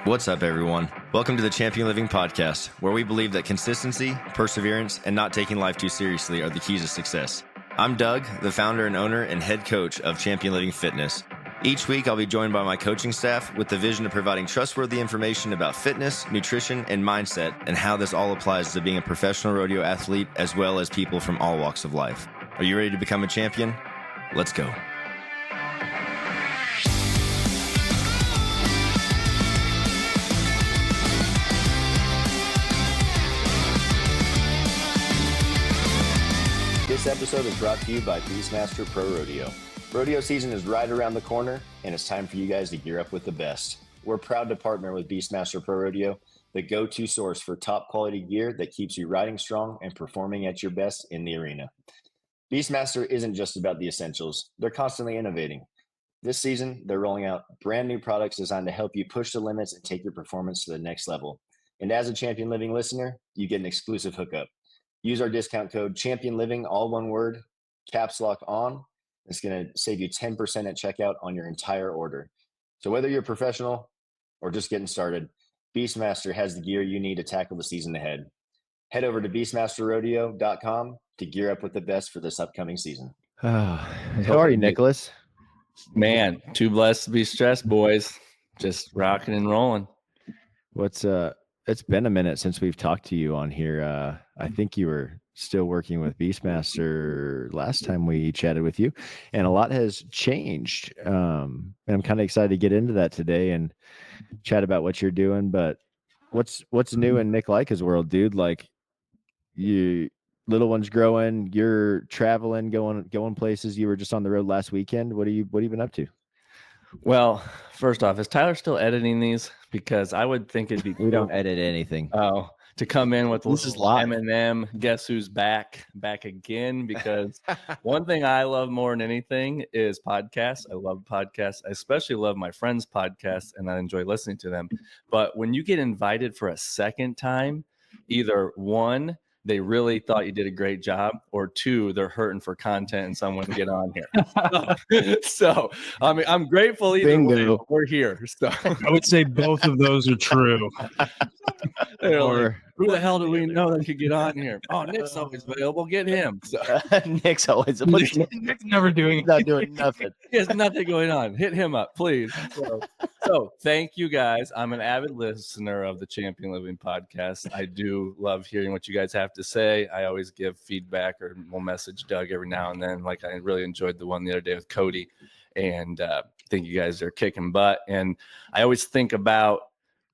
What's up, everyone? Welcome to the Champion Living Podcast, where we believe that consistency, perseverance, and not taking life too seriously are the keys to success. I'm Doug, the founder and owner and head coach of Champion Living Fitness. Each week, I'll be joined by my coaching staff with the vision of providing trustworthy information about fitness, nutrition, and mindset, and how this all applies to being a professional rodeo athlete, as well as people from all walks of life. Are you ready to become a champion? Let's go. This episode is brought to you by Beastmaster Pro Rodeo. Rodeo season is right around the corner, and it's time for you guys to gear up with the best. We're proud to partner with Beastmaster Pro Rodeo, the go-to source for top quality gear that keeps you riding strong and performing at your best in the arena. Beastmaster isn't just about the essentials. They're constantly innovating. This season, they're rolling out brand new products designed to help you push the limits and take your performance to the next level. And as a Champion Living listener, you get an exclusive hookup. Use our discount code Champion Living, all one word, caps lock on. It's going to save you 10% at checkout on your entire order. So whether you're a professional or just getting started, Beastmaster has the gear you need to tackle the season ahead. Head over to beastmasterrodeo.com to gear up with the best for this upcoming season. How are you, Nicholas? Man, too blessed to be stressed, boys. Just rocking and rolling. It's been a minute since we've talked to you on here. I think you were still working with Beastmaster last time we chatted with you, and a lot has changed. And I'm kind of excited to get into that today and chat about what you're doing. But what's new in Nic Lica's world, dude? Like, you little one's growing, you're traveling, going places. You were just on the road last weekend. What have you been up to? Well, first off, is Tyler still editing these? Because I would think it'd be cool. We don't edit anything. Oh, to come in with This is live. Eminem, guess who's back again? Because one thing I love more than anything is podcasts. I love podcasts. I especially love my friends' podcasts, and I enjoy listening to them. But when you get invited for a second time, either one, they really thought you did a great job, or two, they're hurting for content and someone to get on here. So I mean, I'm grateful either way. We're here. So I would say both of those are true. Like, who the hell do we know that could get on here? Oh, Nick's always available. Get him. So, Nick's always Nick's never doing not doing nothing. he has nothing going on. Hit him up, please. So thank you guys. I'm an avid listener of the Champion Living podcast. I do love hearing what you guys have to say. I always give feedback, or we'll message Doug every now and then. Like, I really enjoyed the one the other day with Cody, and I think you guys are kicking butt. And I always think about,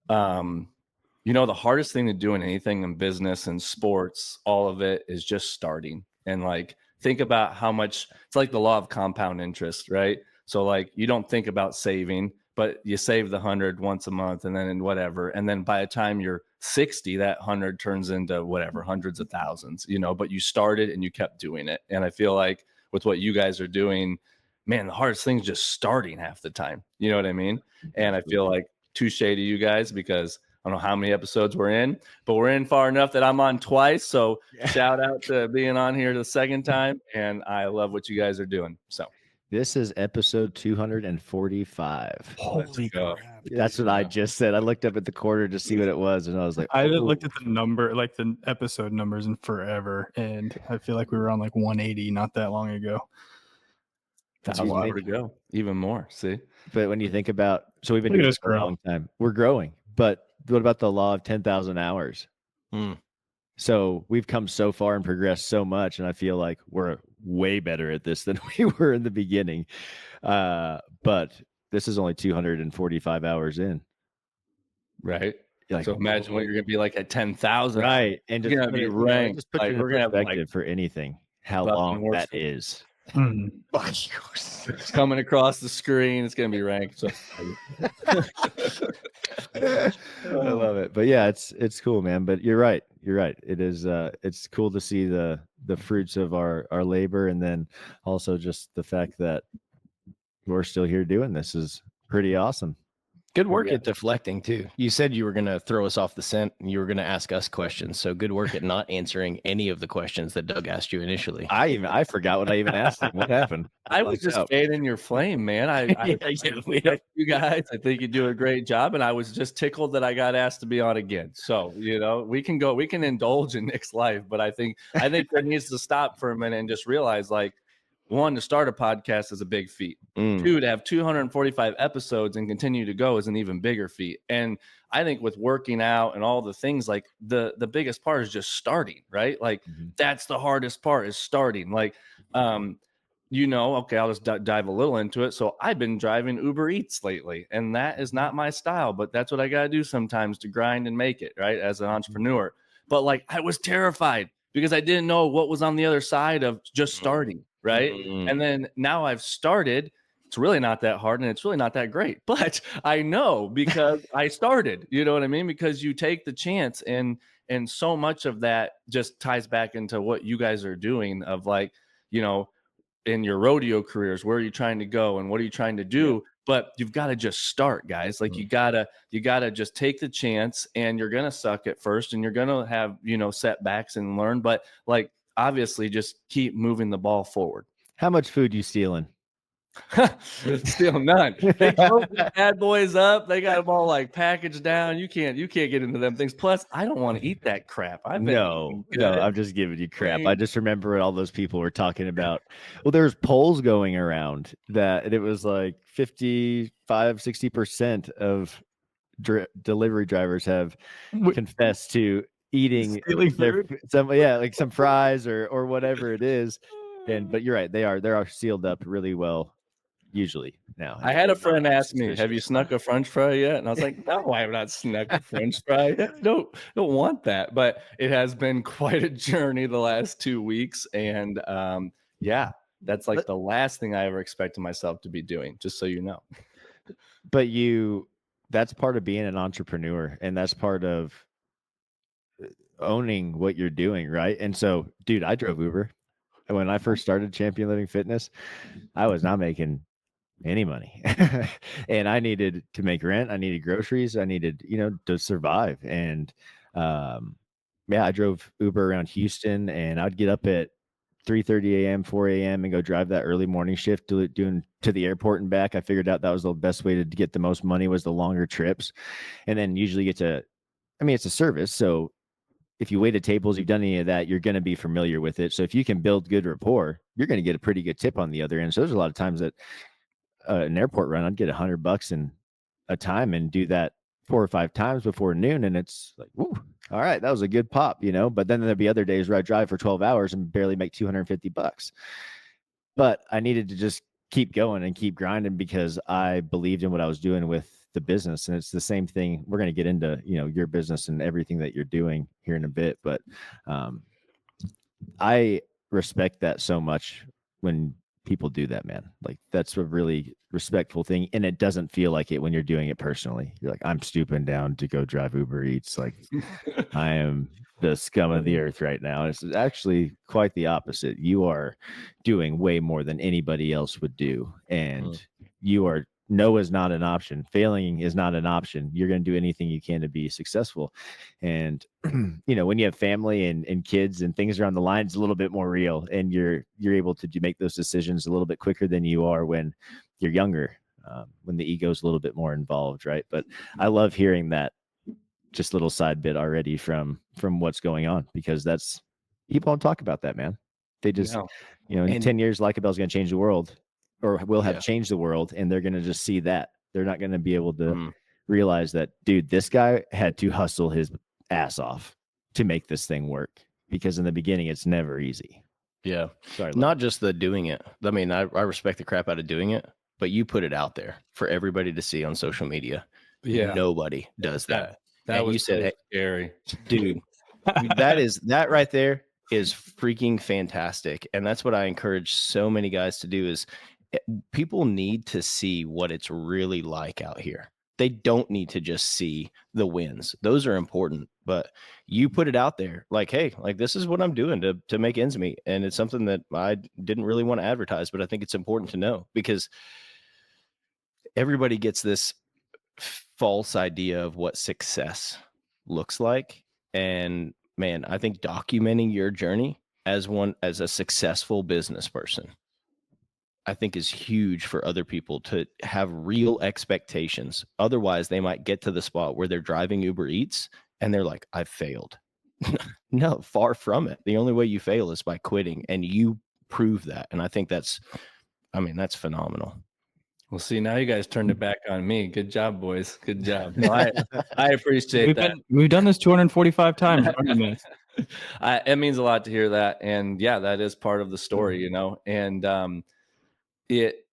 the hardest thing to do in anything in business and sports, all of it is just starting. And like, think about how much it's like the law of compound interest, right? So like, you don't think about saving, but you save the 100 once a month, and then whatever. And then by the time you're 60, that 100 turns into whatever, hundreds of thousands, but you started and you kept doing it. And I feel like with what you guys are doing, man, the hardest thing is just starting half the time. You know what I mean? And I feel like touche to you guys, because I don't know how many episodes we're in, but we're in far enough that I'm on twice. So shout out to being on here the second time. And I love what you guys are doing. So this is episode 245. Holy crap. That's what I just said. I looked up at the quarter to see what it was, and I was like, I haven't looked at the number, like the episode numbers, in forever. And I feel like we were on like 180 not that long ago. That's a lot to go. Even more. See? But when you think about, so we've been doing this for a long time. We're growing. But what about the law of 10,000 hours? So we've come so far and progressed so much, and I feel like we're way better at this than we were in the beginning. But this is only 245 hours in. Right. Like, so imagine what you're going to be like at 10,000. Right. And you're going to be ranked. Just put like, we're going to have like, for anything, how long that is. It's coming across the screen. It's going to be ranked. So. I love it. But yeah, it's cool, man. But you're right. It is. It's cool to see the fruits of our labor, and then also just the fact that we're still here doing this is pretty awesome. Good work at deflecting too. You said you were going to throw us off the scent and you were going to ask us questions. So good work at not answering any of the questions that Doug asked you initially. I forgot what I even asked him. What happened? I was just fanning your flame, man. I you guys, I think you do a great job, and I was just tickled that I got asked to be on again. So we can indulge in Nic's life, but I think there needs to stop for a minute and just realize, like, one, to start a podcast is a big feat. Two, to have 245 episodes and continue to go is an even bigger feat. And I think with working out and all the things, like the biggest part is just starting, right? Like that's the hardest part, is starting. Like, okay, I'll just dive a little into it. So I've been driving Uber Eats lately, and that is not my style, but that's what I got to do sometimes to grind and make it, right, as an entrepreneur. But like, I was terrified because I didn't know what was on the other side of just starting, right? And then now I've started. It's really not that hard, and it's really not that great, but I know because I started, you know what I mean? Because you take the chance, and so much of that just ties back into what you guys are doing of, like, in your rodeo careers, where are you trying to go and what are you trying to do? Yeah. But you've got to just start, guys. Like you gotta just take the chance, and you're gonna suck at first, and you're gonna have setbacks and learn, but like obviously just keep moving the ball forward. How much food you stealing? Still none. They broke the bad boys up. They got them all like packaged down. You can't get into them things. Plus, I don't want to eat that crap. No, I'm just giving you crap. I just remember what all those people were talking about. Well, there's polls going around that it was like 55-60% of delivery drivers have confessed to eating some fries or whatever it is. But you're right, they are sealed up really well. Usually now. I had a friend ask me, have you snuck a French fry yet? And I was like, no, I have not snuck a French fry. Don't want that. But it has been quite a journey the last 2 weeks. And that's like the last thing I ever expected myself to be doing, just so you know. But that's part of being an entrepreneur, and that's part of owning what you're doing, right? And so, dude, I drove Uber. When I first started Champion Living Fitness, I was not making any money. And I needed to make rent. I needed groceries. I needed, to survive. And I drove Uber around Houston, and I'd get up at 3:30 a.m., 4 a.m. and go drive that early morning shift to the airport and back. I figured out that was the best way to get the most money, was the longer trips. And then usually it's a service. So if you waited tables, you've done any of that, you're going to be familiar with it. So if you can build good rapport, you're going to get a pretty good tip on the other end. So there's a lot of times that an airport run, I'd get $100 in a time and do that 4 or 5 times before noon. And it's like, woo, all right, that was a good pop, but then there'd be other days where I drive for 12 hours and barely make $250. But I needed to just keep going and keep grinding because I believed in what I was doing with the business. And it's the same thing. We're going to get into, your business and everything that you're doing here in a bit. But I respect that so much when people do that, man. Like, that's a really respectful thing. And it doesn't feel like it when you're doing it personally. You're like, I'm stooping down to go drive Uber Eats. Like, I am the scum of the earth right now. It's actually quite the opposite. You are doing way more than anybody else would do. And no is not an option. Failing is not an option. You're going to do anything you can to be successful. And, when you have family and kids and things are on the line, it's a little bit more real. And you're able to make those decisions a little bit quicker than you are when you're younger, when the ego is a little bit more involved. Right. But I love hearing that just little side bit already from what's going on, because people don't talk about that, man. They just, in 10 years, Licabell is going to change the world. Or will have changed the world, and they're going to just see that. They're not going to be able to realize that, dude, this guy had to hustle his ass off to make this thing work, because in the beginning, it's never easy. Yeah. Sorry, not just the doing it. I mean, I respect the crap out of doing it, but you put it out there for everybody to see on social media. Yeah. Nobody does that. That was you said, hey, scary. Dude, that right there is freaking fantastic. And that's what I encourage so many guys to do is, people need to see what it's really like out here. They don't need to just see the wins. Those are important, but you put it out there like, hey, like, this is what I'm doing to make ends meet. And it's something that I didn't really want to advertise, but I think it's important to know, because everybody gets this false idea of what success looks like. And man, I think documenting your journey as a successful business person, I think is huge for other people to have real expectations. Otherwise, they might get to the spot where they're driving Uber Eats and they're like, I've failed. No, far from it. The only way you fail is by quitting, and you prove that. And I think that's phenomenal. Well, see, now you guys turned it back on me. Good job, boys. Good job. No, I appreciate that. We've done this 245 times. It means a lot to hear that. And yeah, that is part of the story, you know. And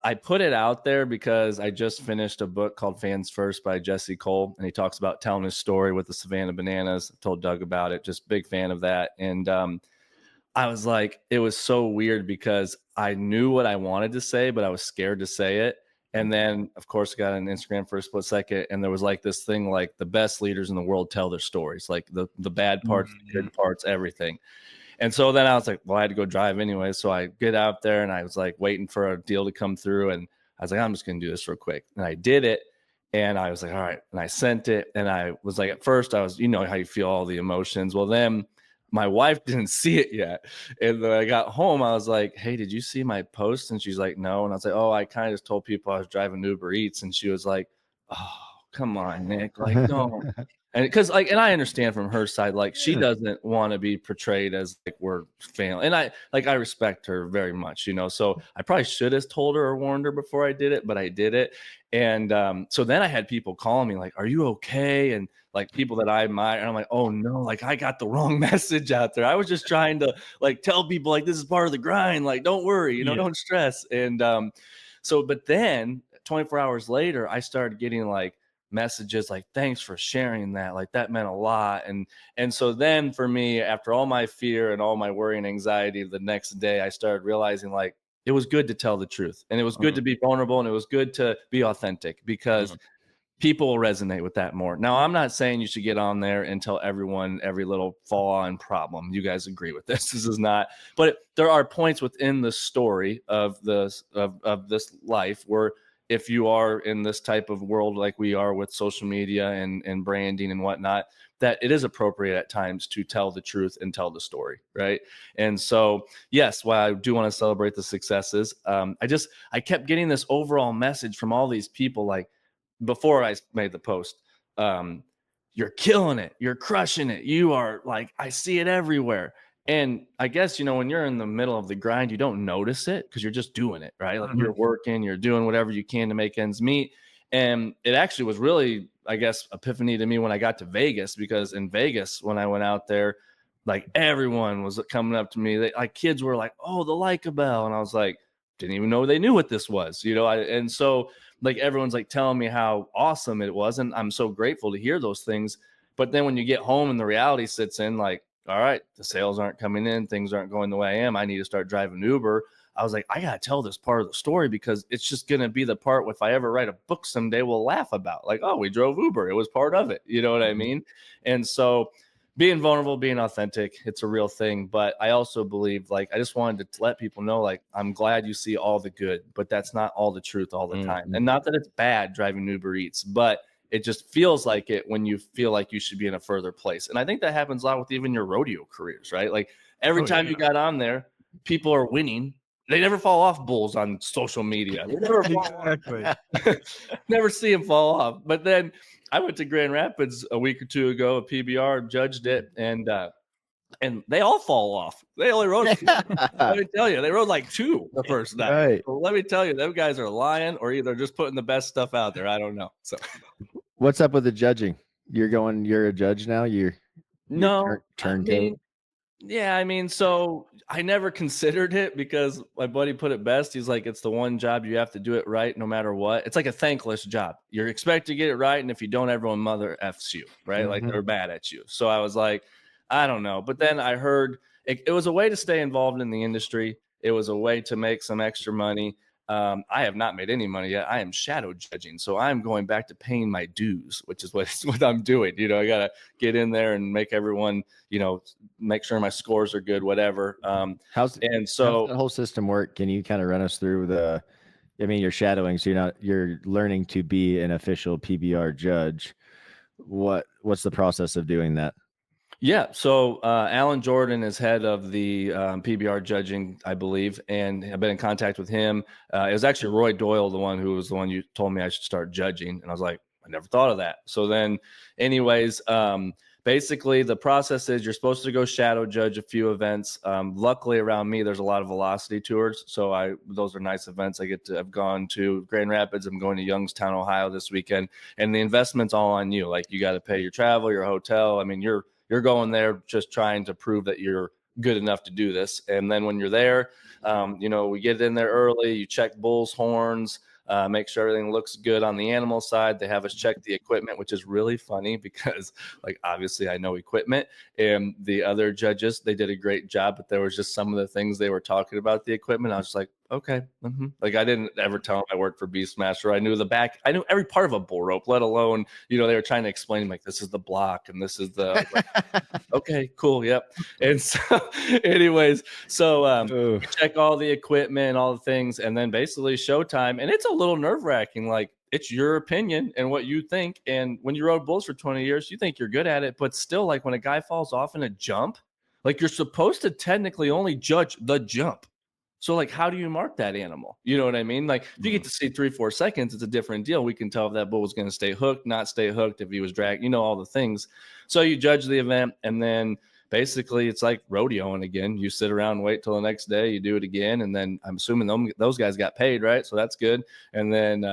I put it out there because I just finished a book called Fans First by Jesse Cole, and he talks about telling his story with the Savannah Bananas. I told Doug about it, just big fan of that. And I was like, it was so weird because I knew what I wanted to say, but I was scared to say it. And then, of course, I got on Instagram for a split second, and there was like this thing like the best leaders in the world tell their stories, like the bad parts, the good parts, everything. And so then I was like, well, I had to go drive anyway. So I get out there and I was like waiting for a deal to come through. And I was like, I'm just going to do this real quick. And I did it. And I was like, all right. And I sent it. And I was like, at first I was, you know, how you feel all the emotions. Well, then my wife didn't see it yet. And then I got home, I was like, hey, did you see my post? And she's like, no. And I was like, oh, I kind of just told people I was driving Uber Eats. And she was like, oh, come on, Nick. Like, no. And because like, and I understand from her side, like she doesn't want to be portrayed as like we're failing. And I respect her very much, you know, so I probably should have told her or warned her before I did it, but I did it. And so then I had people calling me like, are you okay? And like people that I admire, and I'm like, oh no, like I got the wrong message out there. I was just trying to like tell people like, this is part of the grind. Like, don't worry, you know, don't stress. And but then 24 hours later, I started getting like messages like, thanks for sharing that, like that meant a lot. And so then for me, after all my fear and all my worry and anxiety, the next day I started realizing like it was good to tell the truth, and it was good to be vulnerable, and it was good to be authentic, because people will resonate with that more. Now, I'm not saying you should get on there and tell everyone every little flaw and problem. You guys agree with this. This is not, but there are points within the story of this life where if you are in this type of world like we are with social media and branding and whatnot, that it is appropriate at times to tell the truth and tell the story, right? And so, yes, while I do want to celebrate the successes, I kept getting this overall message from all these people, like before I made the post, you're killing it, you're crushing it, you are like, I see it everywhere. And I guess, you know, when you're in the middle of the grind, you don't notice it because you're just doing it, right? Like you're working, you're doing whatever you can to make ends meet. And it actually was really, I guess, epiphany to me when I got to Vegas, because in Vegas, when I went out there, like everyone was coming up to me. Like kids were like, oh, the Licabell. And I was like, didn't even know they knew what this was, you know? And so like everyone's like telling me how awesome it was. And I'm so grateful to hear those things. But then when you get home and the reality sits in, like, all right, the sales aren't coming in, things aren't going the way I am, I need to start driving Uber. I was like, I got to tell this part of the story, because it's just going to be the part, if I ever write a book someday, we'll laugh about, like, oh, we drove Uber. It was part of it. You know what I mean? And so being vulnerable, being authentic, it's a real thing. But I also believe, like, I just wanted to let people know, like, I'm glad you see all the good, but that's not all the truth all the time. And not that it's bad driving Uber Eats, but it just feels like it when you feel like you should be in a further place. And I think that happens a lot with even your rodeo careers, right? Like every time you got on there, people are winning. They never fall off bulls on social media. They never never see them fall off. But then I went to Grand Rapids a week or two ago, a PBR, judged it, and they all fall off. They only rode, let me tell you, they rode like 2 the first night. Right. So let me tell you, them guys are lying, or either just putting the best stuff out there. I don't know. So what's up with the judging? You're a judge now? No, turned yeah, I mean, so I never considered it, because my buddy put it best. He's like, it's the one job you have to do it right no matter what. It's like a thankless job. You're expected to get it right, and if you don't, everyone mother F's you, right? Like they're bad at you. So I was like, I don't know. But then I heard it was a way to stay involved in the industry. It was a way to make some extra money. I have not made any money yet. I am shadow judging. So I'm going back to paying my dues, which is what I'm doing. You know, I got to get in there and make everyone, you know, make sure my scores are good, whatever. How's that whole system work? Can you kind of run us through I mean, you're shadowing, so you're learning to be an official PBR judge. What's the process of doing that? Yeah. So Alan Jordan is head of the PBR judging, I believe, and I've been in contact with him. It was actually Roy Doyle, the one you told me I should start judging. And I was like, I never thought of that. So then anyways, basically the process is you're supposed to go shadow judge a few events. Luckily around me, there's a lot of velocity tours. So those are nice events. I've gone to Grand Rapids. I'm going to Youngstown, Ohio this weekend, and the investment's all on you. Like you got to pay your travel, your hotel. I mean, you're going there just trying to prove that you're good enough to do this. And then when you're there, we get in there early, you check bulls, horns, make sure everything looks good on the animal side. They have us check the equipment, which is really funny because like, obviously I know equipment, and the other judges, they did a great job, but there was just some of the things they were talking about the equipment. I was just like, okay. Like I didn't ever tell them I worked for Beastmaster. I knew every part of a bull rope, let alone, they were trying to explain like, this is the block and this is the, okay, cool. Yep. And so anyways, we check all the equipment, all the things, and then basically showtime. And it's a little nerve wracking. Like it's your opinion and what you think. And when you rode bulls for 20 years, you think you're good at it, but still like when a guy falls off in a jump, like you're supposed to technically only judge the jump. So like, how do you mark that animal? You know what I mean? Like if you get to see 3-4 seconds, it's a different deal. We can tell if that bull was going to stay hooked, not stay hooked, if he was dragged, all the things. So you judge the event, and then basically it's like rodeoing again. You sit around, wait till the next day, you do it again. And then I'm assuming those guys got paid, right? So that's good. And then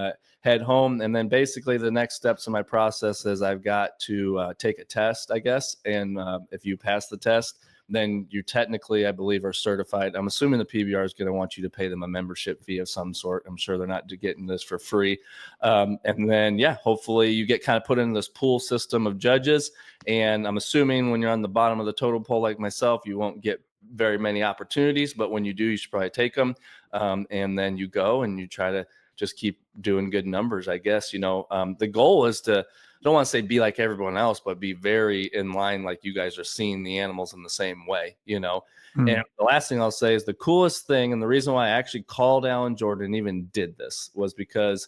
head home. And then basically the next steps in my process is I've got to take a test, I guess. And if you pass the test, then you technically, I believe, are certified. I'm assuming the PBR is going to want you to pay them a membership fee of some sort. I'm sure they're not getting this for free. And then, hopefully you get kind of put into this pool system of judges. And I'm assuming when you're on the bottom of the totem pole like myself, you won't get very many opportunities. But when you do, you should probably take them. And then you go and you try to just keep doing good numbers, I guess. The goal is to, I don't want to say be like everyone else, but be very in line, like you guys are seeing the animals in the same way, And the last thing I'll say is the coolest thing, and the reason why I actually called Alan Jordan and even did this was because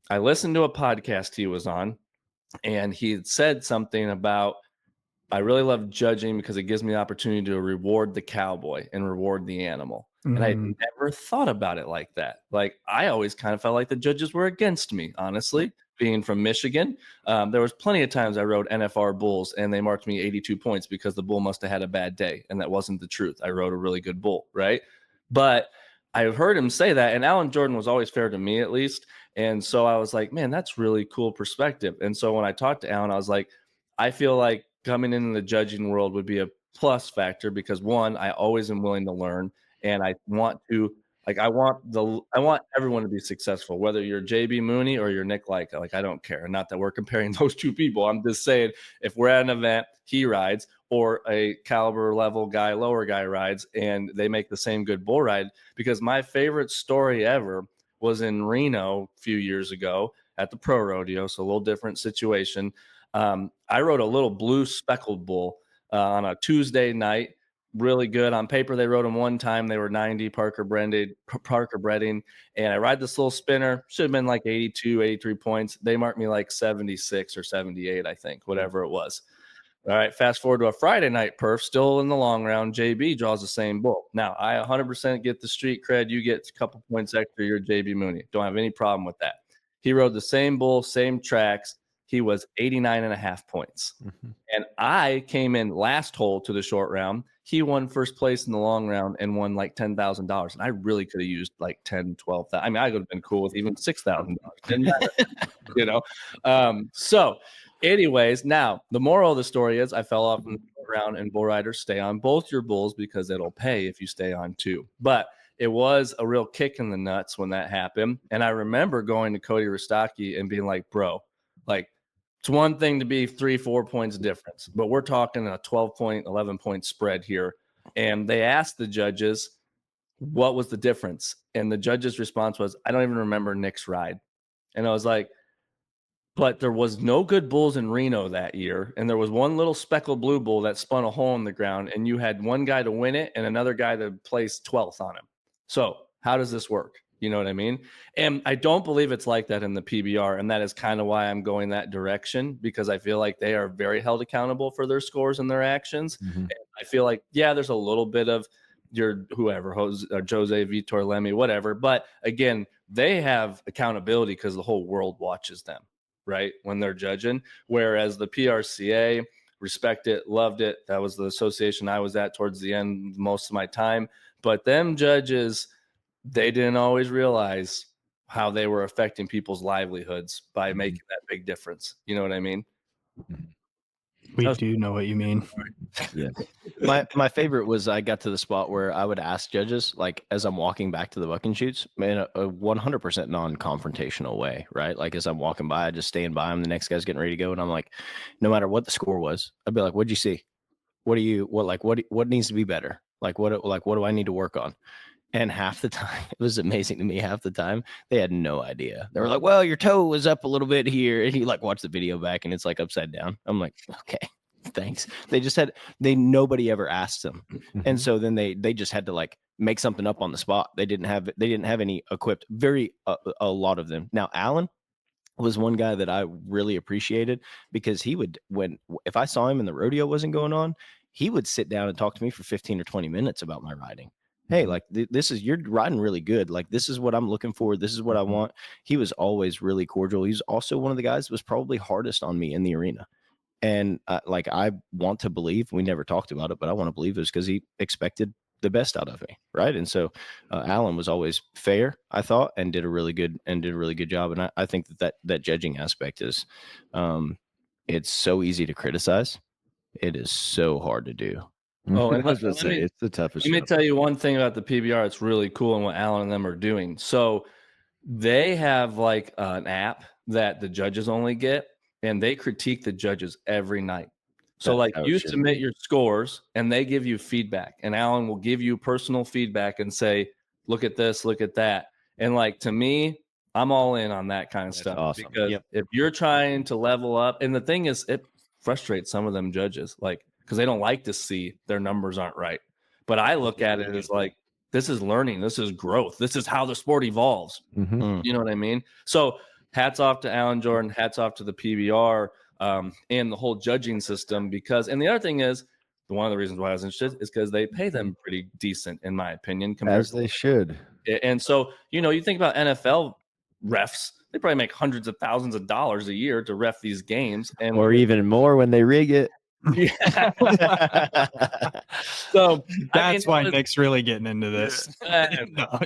I listened to a podcast he was on, and he had said something about, I really love judging because it gives me the opportunity to reward the cowboy and reward the animal. And I never thought about it like that. Like I always kind of felt like the judges were against me, honestly. Being from Michigan, there was plenty of times I rode NFR bulls and they marked me 82 points because the bull must have had a bad day. And that wasn't the truth. I rode a really good bull, right? But I've heard him say that. And Alan Jordan was always fair to me, at least. And so I was like, man, that's really cool perspective. And so when I talked to Alan, I was like, I feel like coming into the judging world would be a plus factor because one, I always am willing to learn. And I want to, like, I want everyone to be successful, whether you're JB Mooney or you're Nic Lica. Like, I don't care. Not that we're comparing those two people. I'm just saying, if we're at an event, he rides, or a caliber level guy, lower guy rides, and they make the same good bull ride. Because my favorite story ever was in Reno a few years ago at the Pro Rodeo. So a little different situation. I rode a little blue speckled bull on a Tuesday night. Really good. On paper, they rode them one time. They were 90 Parker breeding. And I ride this little spinner. Should have been like 82, 83 points. They marked me like 76 or 78, I think, whatever it was. All right, fast forward to a Friday night perf, still in the long round. JB draws the same bull. Now, I 100% get the street cred. You get a couple points extra. You're JB Mooney. Don't have any problem with that. He rode the same bull, same tracks. He was 89.5 points. Mm-hmm. And I came in last hole to the short round. He won first place in the long round and won like $10,000. And I really could have used like 10, 12,000. I mean, I could have been cool with even $6,000. So anyways, now the moral of the story is I fell off in the short round, and bull riders, stay on both your bulls because it'll pay if you stay on two. But it was a real kick in the nuts when that happened. And I remember going to Cody Rostocki and being like, bro, like, it's one thing to be 3-4 points difference, but we're talking a 12-point, 11-point spread here. And they asked the judges, what was the difference? And the judge's response was, I don't even remember Nic's ride. And I was like, but there was no good bulls in Reno that year. And there was one little speckled blue bull that spun a hole in the ground, and you had one guy to win it and another guy to place 12th on him. So how does this work? You know what I mean? And I don't believe it's like that in the PBR. And that is kind of why I'm going that direction, because I feel like they are very held accountable for their scores and their actions. Mhm. And I feel like, yeah, there's a little bit of your whoever, Jose, Vitor, Lemmy, whatever. But again, they have accountability because the whole world watches them, right? When they're judging. Whereas the PRCA, respect it, loved it. That was the association I was at towards the end most of my time. But them judges, they didn't always realize how they were affecting people's livelihoods by making that big difference. You know what I mean? We do know what you mean. Yeah. My favorite was I got to the spot where I would ask judges, like as I'm walking back to the buck and shoots, in a 100% non-confrontational way, right? Like as I'm walking by, I just stand by him. The next guy's getting ready to go, and I'm like, no matter what the score was, I'd be like, "What'd you see? What needs to be better? What do I need to work on?" And half the time, it was amazing to me. Half the time, they had no idea. They were like, "Well, your toe was up a little bit here," and you like watch the video back, and it's like upside down. I'm like, "Okay, thanks." Nobody ever asked them, and so then they just had to like make something up on the spot. They didn't have any equipped. A lot of them. Now, Alan was one guy that I really appreciated, because he would, if I saw him and the rodeo wasn't going on, he would sit down and talk to me for 15 or 20 minutes about my riding. Hey, like you're riding really good. Like, this is what I'm looking for. This is what I want. He was always really cordial. He's also one of the guys that was probably hardest on me in the arena. And I want to believe, we never talked about it, but I want to believe it was because he expected the best out of me. Right. And so Alan was always fair, I thought, and did a really good job. And I think that judging aspect is, it's so easy to criticize. It is so hard to do. Oh, and I was going to say, it's the toughest. Let me tell you one thing about the PBR. It's really cool and what Alan and them are doing. So they have like an app that the judges only get, and they critique the judges every night. So you submit your scores and they give you feedback, and Alan will give you personal feedback and say, look at this, look at that. And like, to me, I'm all in on that kind of stuff. Awesome. Because if you're trying to level up, and the thing is, it frustrates some of them judges, because they don't like to see their numbers aren't right. But I look at it as like, this is learning. This is growth. This is how the sport evolves. Mm-hmm. You know what I mean? So hats off to Alan Jordan, hats off to the PBR and the whole judging system. And the other thing is, one of the reasons why I was interested is because they pay them pretty decent, in my opinion. As they should. And so, you think about NFL refs, they probably make hundreds of thousands of dollars a year to ref these games. Or even more when they rig it. Yeah. So that's why Nick's really getting into this. Well,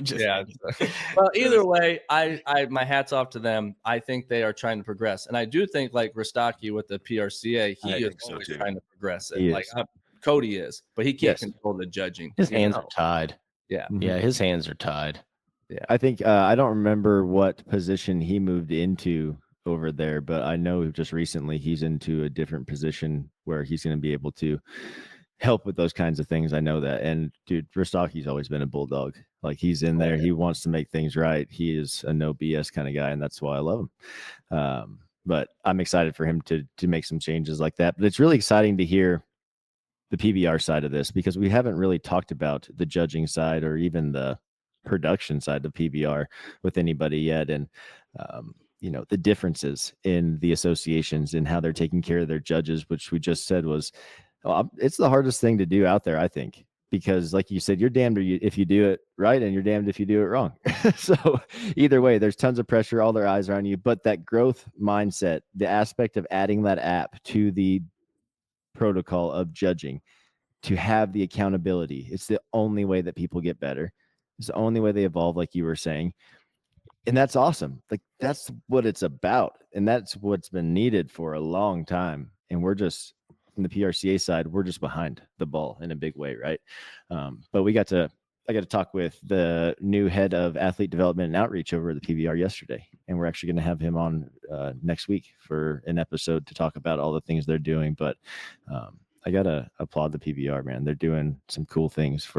either way, I my hat's off to them. I think they are trying to progress, and I do think like Rostaki with the PRCA, he is always trying to progress it. Cody is, but he can't control the judging. His hands are tied. Yeah, yeah, his hands are tied. Yeah, I think I don't remember what position he moved into over there, but I know just recently he's into a different position where he's going to be able to help with those kinds of things. I know that. And dude, Rostaki's always been a bulldog. Like, he's in there. He wants to make things right. He is a no BS kind of guy, and that's why I love him. But I'm excited for him to make some changes like that. But it's really exciting to hear the PBR side of this, because we haven't really talked about the judging side or even the production side of PBR with anybody yet. And the differences in the associations and how they're taking care of their judges, which we just said was, it's the hardest thing to do out there, I think, because like you said, you're damned if you do it right, and you're damned if you do it wrong. So either way, there's tons of pressure. All their eyes are on you, but that growth mindset, the aspect of adding that app to the protocol of judging, to have the accountability, it's the only way that people get better. It's the only way they evolve, like you were saying. And that's awesome. Like, that's what it's about. And that's what's been needed for a long time. And we're just, from the PRCA side, we're just behind the ball in a big way, right? But I got to talk with the new head of athlete development and outreach over at the PBR yesterday. And we're actually going to have him on next week for an episode to talk about all the things they're doing. But I got to applaud the PBR, man. They're doing some cool things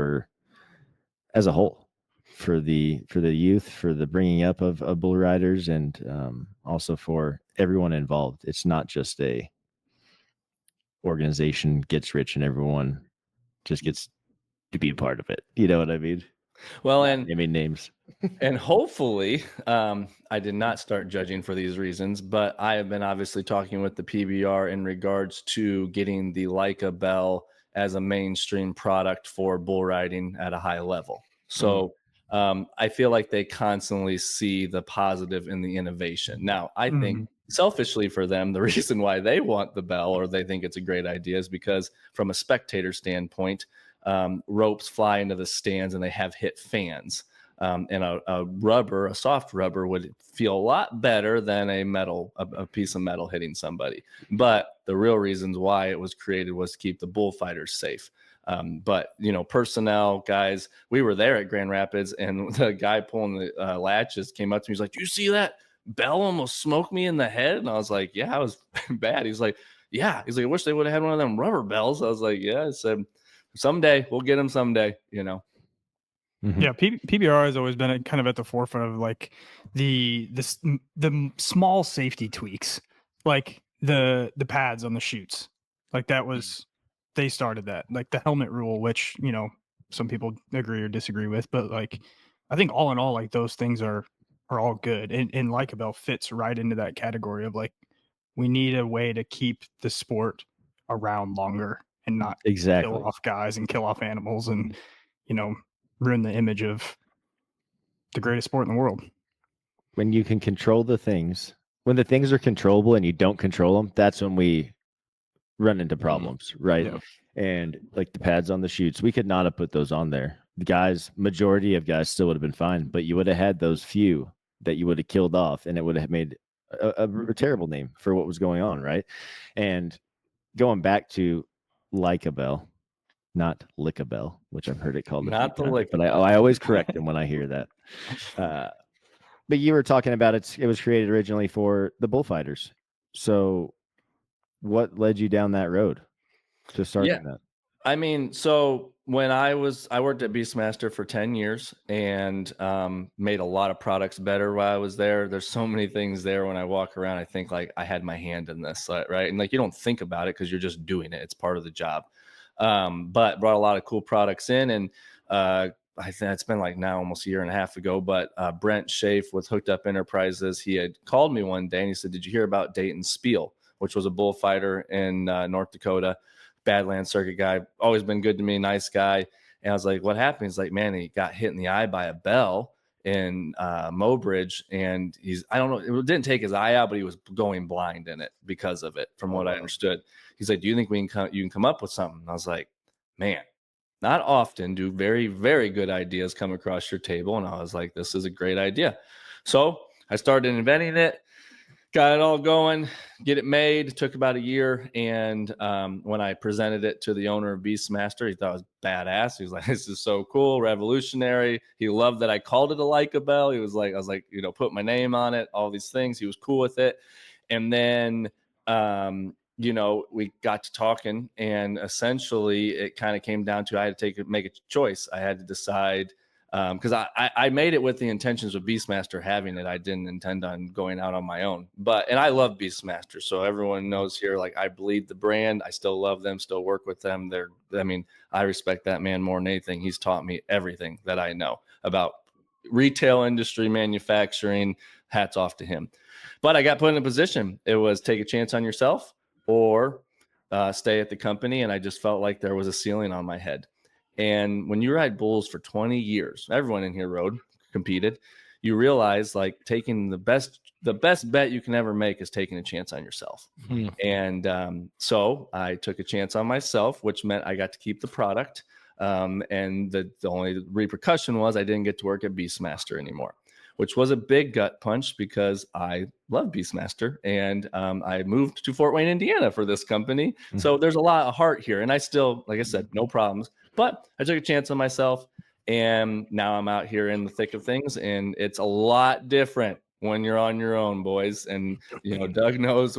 as a whole. For the youth, for the bringing up of bull riders, and also for everyone involved. It's not just a organization gets rich and everyone just gets to be a part of it. You know what I mean? Well, and naming names. And hopefully, I did not start judging for these reasons, but I have been obviously talking with the PBR in regards to getting the Licabell as a mainstream product for bull riding at a high level. So I feel like they constantly see the positive in the innovation. Now, I think selfishly for them, the reason why they want the bell or they think it's a great idea is because from a spectator standpoint, ropes fly into the stands and they have hit fans. And a soft rubber would feel a lot better than a piece of metal hitting somebody. But the real reasons why it was created was to keep the bullfighters safe. But personnel guys, we were there at Grand Rapids, and the guy pulling the latches came up to me. He's like, "Do you see that? Bell almost smoked me in the head." And I was like, "Yeah, it was bad." He's like, "Yeah." He's like, "I wish they would have had one of them rubber bells." I was like, "Yeah." I said, "Someday we'll get them. Someday." Yeah, PBR has always been kind of at the forefront of like the small safety tweaks, like the pads on the chutes. Like that was they started that, like the helmet rule, which some people agree or disagree with, but like I think all in all, like those things are all good, and Licabell fits right into that category of like we need a way to keep the sport around longer and not kill off guys and kill off animals and ruin the image of the greatest sport in the world. When you can control the things, when the things are controllable and you don't control them, that's when we run into problems, right? Yeah. And like the pads on the chutes, we could not have put those on there. The guys, majority of guys still would have been fine, but you would have had those few that you would have killed off, and it would have made a terrible name for what was going on, right? And going back to Licabell, not Licabell, which I've heard it called Not the times, but I always correct them when I hear that. But you were talking about it was created originally for the bullfighters. So what led you down that road to starting that? I mean, so when I worked at Beastmaster for 10 years and made a lot of products better while I was there. There's so many things there when I walk around, I think like I had my hand in this, right? And like you don't think about it because you're just doing it. It's part of the job. But brought a lot of cool products in, and I think it's been like now almost a year and a half ago, but Brent Schaaf with Hooked Up Enterprises, he had called me one day and he said, "Did you hear about Dayton Spiel?" which was a bullfighter in North Dakota, Badlands circuit guy, always been good to me, nice guy. And I was like, "What happened?" He's like, "Man, he got hit in the eye by a bell in Mobridge, and I don't know, it didn't take his eye out, but he was going blind in it because of it, from what I understood." He's like, "Do you think you can come up with something?" And I was like, "Man, not often do very, very good ideas come across your table." And I was like, "This is a great idea." So I started inventing it, got it all going, get it made. It took about a year. And when I presented it to the owner of Beastmaster, he thought it was badass. He was like, "This is so cool, revolutionary." He loved that I called it a Licabell. He was like, I was like, put my name on it, all these things. He was cool with it. And then, we got to talking, and essentially it kind of came down to I had to make a choice. I had to decide, because I made it with the intentions of Beastmaster having it. I didn't intend on going out on my own, and I love Beastmaster. So everyone knows here, like I bleed the brand. I still love them, still work with them. I respect that man more than anything. He's taught me everything that I know about retail industry, manufacturing. Hats off to him. But I got put in a position. It was take a chance on yourself or stay at the company. And I just felt like there was a ceiling on my head. And when you ride bulls for 20 years, everyone in here competed, you realize like taking the best bet you can ever make is taking a chance on yourself. And so I took a chance on myself, which meant I got to keep the product. And the only repercussion was I didn't get to work at Beastmaster anymore, which was a big gut punch because I love Beastmaster, and I moved to Fort Wayne, Indiana for this company. So there's a lot of heart here, and I still, like I said, no problems, but I took a chance on myself, and now I'm out here in the thick of things, and it's a lot different when you're on your own, boys. And, Doug knows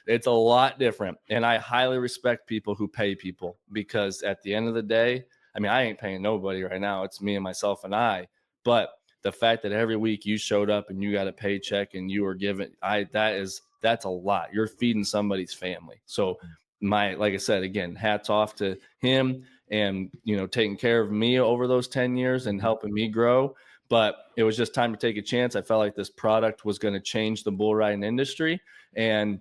it's a lot different, and I highly respect people who pay people, because at the end of the day, I mean, I ain't paying nobody right now. It's me and myself and I, but the fact that every week you showed up and you got a paycheck and you were given, that's a lot. You're feeding somebody's family. So like I said, again, hats off to him and, you know, taking care of me over those 10 years and helping me grow. But it was just time to take a chance. I felt like this product was going to change the bull riding industry, and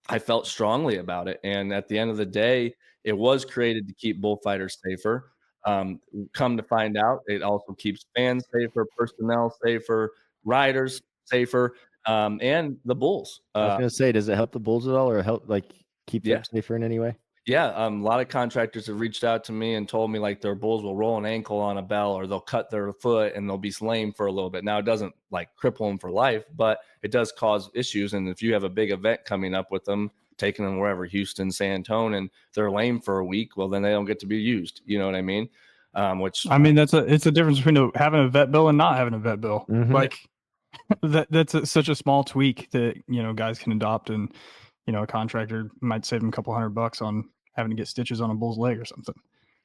I felt strongly about it. And at the end of the day, it was created to keep bullfighters safer. Come to find out, it also keeps fans safer, personnel safer, riders safer, and the bulls. I was gonna say, does it help the bulls at all, or help like keep them safer in any way? Yeah, a lot of contractors have reached out to me and told me like their bulls will roll an ankle on a bell, or they'll cut their foot and they'll be lame for a little bit. Now, it doesn't like cripple them for life, but it does cause issues. And if you have a big event coming up with them, taking them wherever, Houston, San Antonio, and they're lame for a week, well, then they don't get to be used. You know what I mean? Which I mean, it's a difference between having a vet bill and not having a vet bill. Mhm. Like that's such a small tweak that, you know, guys can adopt, and, you know, a contractor might save them a couple $100 on having to get stitches on a bull's leg or something.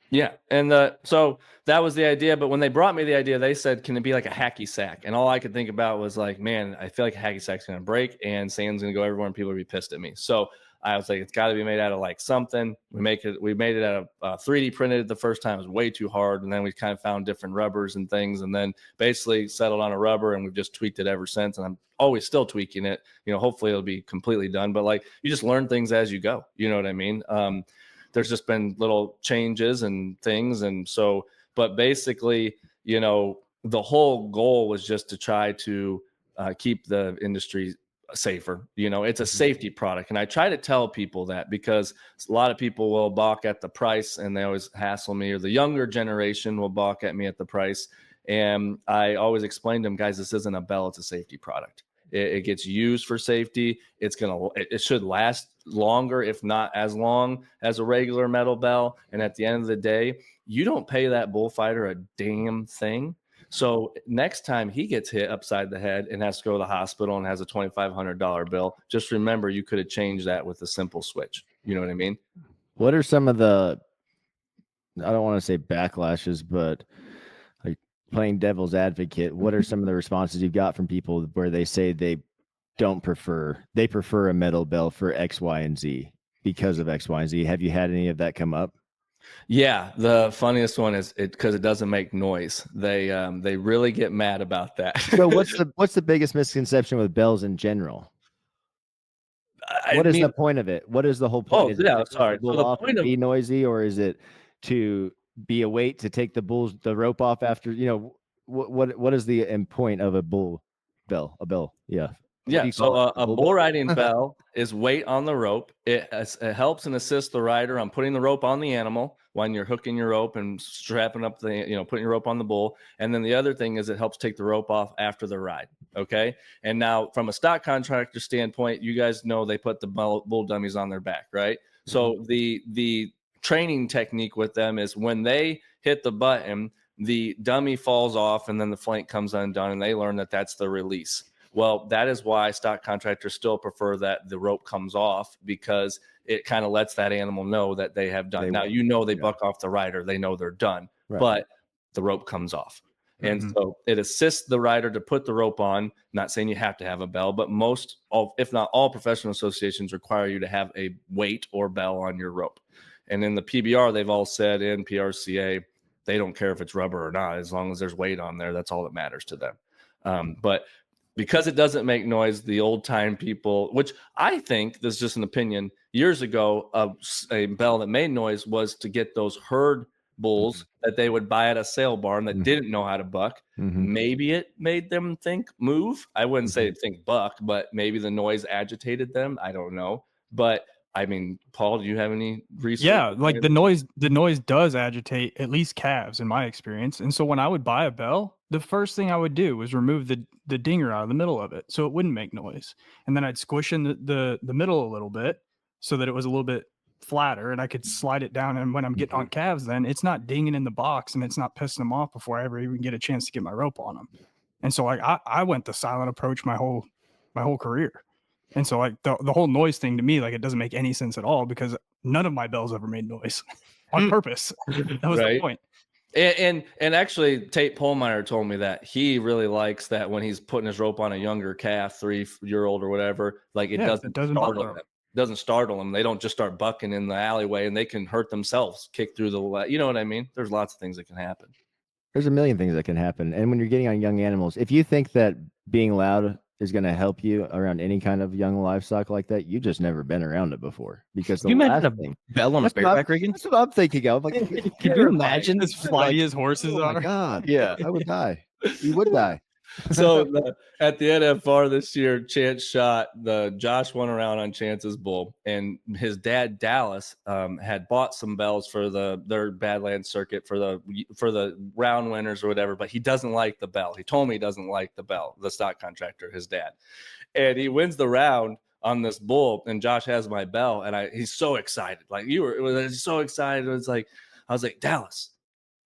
Yeah. And so that was the idea. But when they brought me the idea, they said, can it be like a hacky sack? And all I could think about was like, man, I feel like a hacky sack's going to break and sand's going to go everywhere and people will be pissed at me. So I was like, it's got to be made out of like something. We made it out of 3D printed the first time. It was way too hard. And then we kind of found different rubbers and things, and then basically settled on a rubber, and we've just tweaked it ever since. And I'm always still tweaking it. You know, hopefully it'll be completely done, but like you just learn things as you go. You know what I mean? There's just been little changes and things. And so, but basically, you know, the whole goal was just to try to keep the industry safer. You know, it's a safety product. And I try to tell people that, because a lot of people will balk at the price and they always hassle me, or the younger generation will balk at me at the price. And I always explain to them, guys, this isn't a bell, it's a safety product. It gets used for safety. It should last longer, if not as long as a regular metal bell. And at the end of the day, you don't pay that bullfighter a damn thing. So next time he gets hit upside the head and has to go to the hospital and has a $2,500 bill, just remember you could have changed that with a simple switch. You know what I mean? What are some of the, I don't want to say backlashes, but like playing devil's advocate, what are some of the responses you've got from people where they say they prefer a metal bell for X, Y, and Z because of X, Y, and Z? Have you had any of that come up? Yeah, the funniest one is because it doesn't make noise. They really get mad about that. So what's the biggest misconception with bells in general? What is the point of it? What is the whole point? Sorry. So the point be noisy, or is it to be a weight to take the rope off after, you know, what is the end point of a bull bell? A bell, yeah. Yeah, so a bull riding bell is weight on the rope. It helps and assists the rider on putting the rope on the animal when you're hooking your rope and strapping up putting your rope on the bull. And then the other thing is it helps take the rope off after the ride. Okay. And now from a stock contractor standpoint, you guys know they put the bull dummies on their back, right? Mm-hmm. So the training technique with them is when they hit the button, the dummy falls off and then the flank comes undone, and they learn that that's the release. Well, that is why stock contractors still prefer that the rope comes off, because it kind of lets that animal know that they have done. They buck off the rider. They know they're done, right, but the rope comes off. And so it assists the rider to put the rope on. Not saying you have to have a bell, but if not all professional associations require you to have a weight or bell on your rope. And in the PBR, they've all said, in PRCA, they don't care if it's rubber or not. As long as there's weight on there, that's all that matters to them. But because it doesn't make noise, the old time people, which I think, this is just an opinion, years ago, a bell that made noise was to get those herd bulls that they would buy at a sale barn that didn't know how to buck. Maybe it made them move. I wouldn't say think buck, but maybe the noise agitated them. I don't know. But I mean, Paul, do you have any research? Yeah, like the noise does agitate at least calves in my experience. And so when I would buy a bell, the first thing I would do was remove the dinger out of the middle of it so it wouldn't make noise. And then I'd squish in the middle a little bit so that it was a little bit flatter and I could slide it down. And when I'm getting on calves, then it's not dinging in the box and it's not pissing them off before I ever even get a chance to get my rope on them. And so like I went the silent approach my whole career. And so like the whole noise thing to me, like it doesn't make any sense at all, because none of my bells ever made noise on purpose. That was the point. And actually, Tate Pohlmeyer told me that he really likes that when he's putting his rope on a younger calf, 3-year-old or whatever, like it doesn't bother him. doesn't startle them. They don't just start bucking in the alleyway, and they can hurt themselves, kick through the, you know what I mean? There's lots of things that can happen. There's a million things that can happen. And when you're getting on young animals, if you think that being loud is going to help you around any kind of young livestock like that, you've just never been around it before. Because the you last imagine thing, a bell on a that's what bareback rigging? that's what I'm thinking of. Like, Can you imagine as flighty as horses oh my are? God, Yeah. I would die. You would die. So at the NFR this year, Chance shot Josh won around on Chance's bull, and his dad Dallas had bought some bells for their Badlands circuit for the round winners or whatever, but he doesn't like the bell. He told me he doesn't like the bell, the stock contractor, his dad, and he wins the round on this bull, and Josh has my bell, and he's so excited, like was so excited. It's like I was like, Dallas,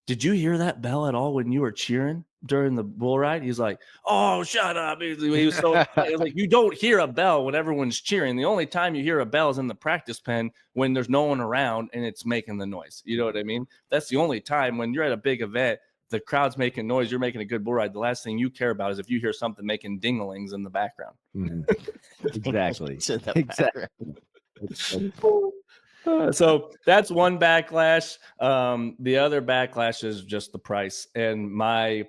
did you hear that bell at all when you were cheering during the bull ride? He's like, oh, shut up. He was so excited. Like, you don't hear a bell when everyone's cheering. The only time you hear a bell is in the practice pen when there's no one around and it's making the noise. You know what I mean? That's the only time when you're at a big event, the crowd's making noise, you're making a good bull ride. The last thing you care about is if you hear something making dinglings in the background. Exactly. Exactly. So that's one backlash. The other backlash is just the price. And my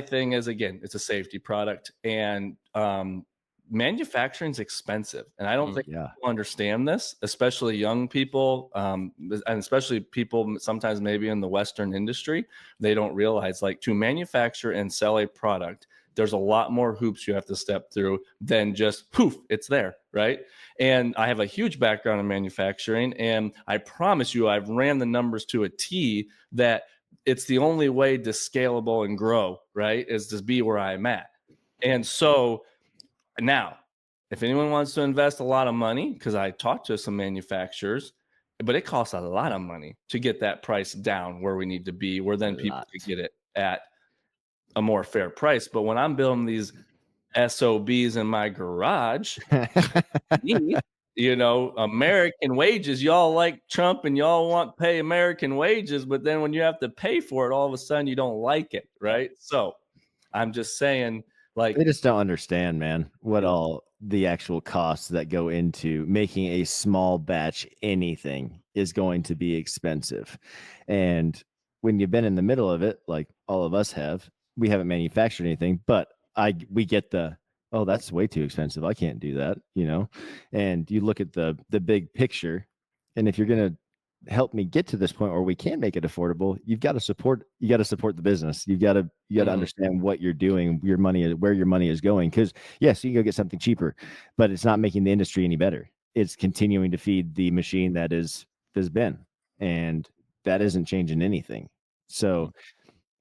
thing is, again, it's a safety product, and manufacturing is expensive. And I don't think people understand this, especially young people, and especially people sometimes maybe in the Western industry. They don't realize, like, to manufacture and sell a product, there's a lot more hoops you have to step through than just poof, it's there, right? And I have a huge background in manufacturing, and I promise you, I've ran the numbers to a T that it's the only way to scalable and grow, right? Is to be where I'm at. And so now, if anyone wants to invest a lot of money, because I talked to some manufacturers, but it costs a lot of money to get that price down where we need to be, where then people could get it at a more fair price. But when I'm building these SOBs in my garage, you know, American wages, y'all like Trump and y'all want to pay American wages, but then when you have to pay for it, all of a sudden you don't like it, right? So I'm just saying, like, they just don't understand, man, what all the actual costs that go into making a small batch anything is going to be expensive. And when you've been in the middle of it, like all of us have, we haven't manufactured anything, but we get oh, that's way too expensive. I can't do that, you know? And you look at the big picture, and if you're going to help me get to this point where we can make it affordable, you got to support the business. You got to understand what you're doing, where your money is going. Because yes, you can go get something cheaper, but it's not making the industry any better. It's continuing to feed the machine that has been, and that isn't changing anything. So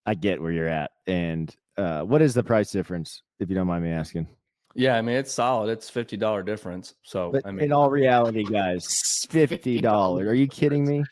I get where you're at. And what is the price difference, if you don't mind me asking? Yeah, I mean, it's solid. It's $50 difference. So, But I mean, in all reality, guys, $50. Are you kidding me?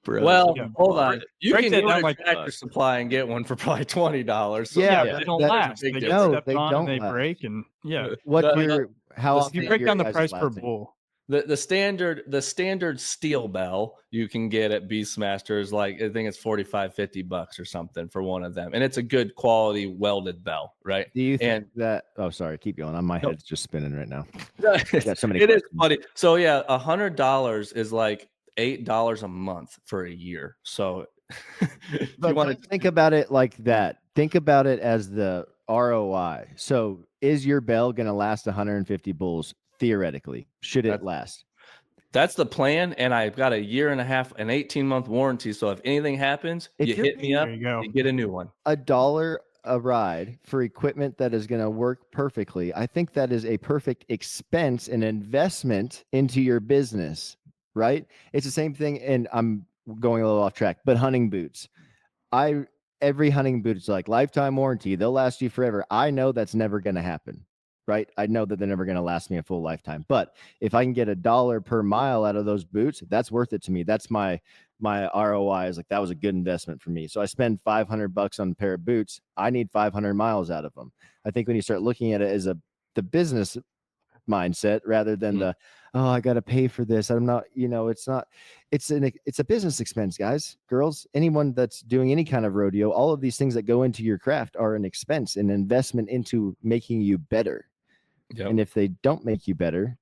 Bro. well, Yeah. hold on. You Break can that go down to like Tractor Supply and get one for probably $20. So Yeah, But they don't that- last. big They get difference. No, stepped they on don't and they last. break, and The- How the- often if you break are down the your price guys' per lasting? bull, The standard steel bell you can get at Beastmaster is like, I think it's $45-$50 or something for one of them, and it's a good quality welded bell, right? Do you think And that? Oh, sorry, keep going. My No. head's just spinning right now. it Got so many is questions. funny. So yeah, $100 is like $8 a month for a year. So if But you want don't think about it like that. Think about it as the ROI. So is your bell going to last 150 bulls theoretically? Should it last? that's the plan, and I've got a year and a half, an 18-month warranty. So if anything happens, If you you're hit me up, there you go. you get a new one. $1 a ride for equipment that is going to work perfectly, I think that is a perfect expense and investment into your business, right? It's the same thing, and I'm going a little off track, but hunting boots. Every hunting boot is like lifetime warranty. They'll last you forever. I know that's never going to happen, right? I know that they're never going to last me a full lifetime. But if I can get $1 per mile out of those boots, that's worth it to me. That's my ROI is like, that was a good investment for me. So I spend $500 on a pair of boots. I need 500 miles out of them. I think when you start looking at it as the business mindset rather than the, oh, I got to pay for this. I'm not, it's not, it's a business expense, guys, girls, anyone that's doing any kind of rodeo. All of these things that go into your craft are an expense, an investment into making you better. Yep. And if they don't make you better,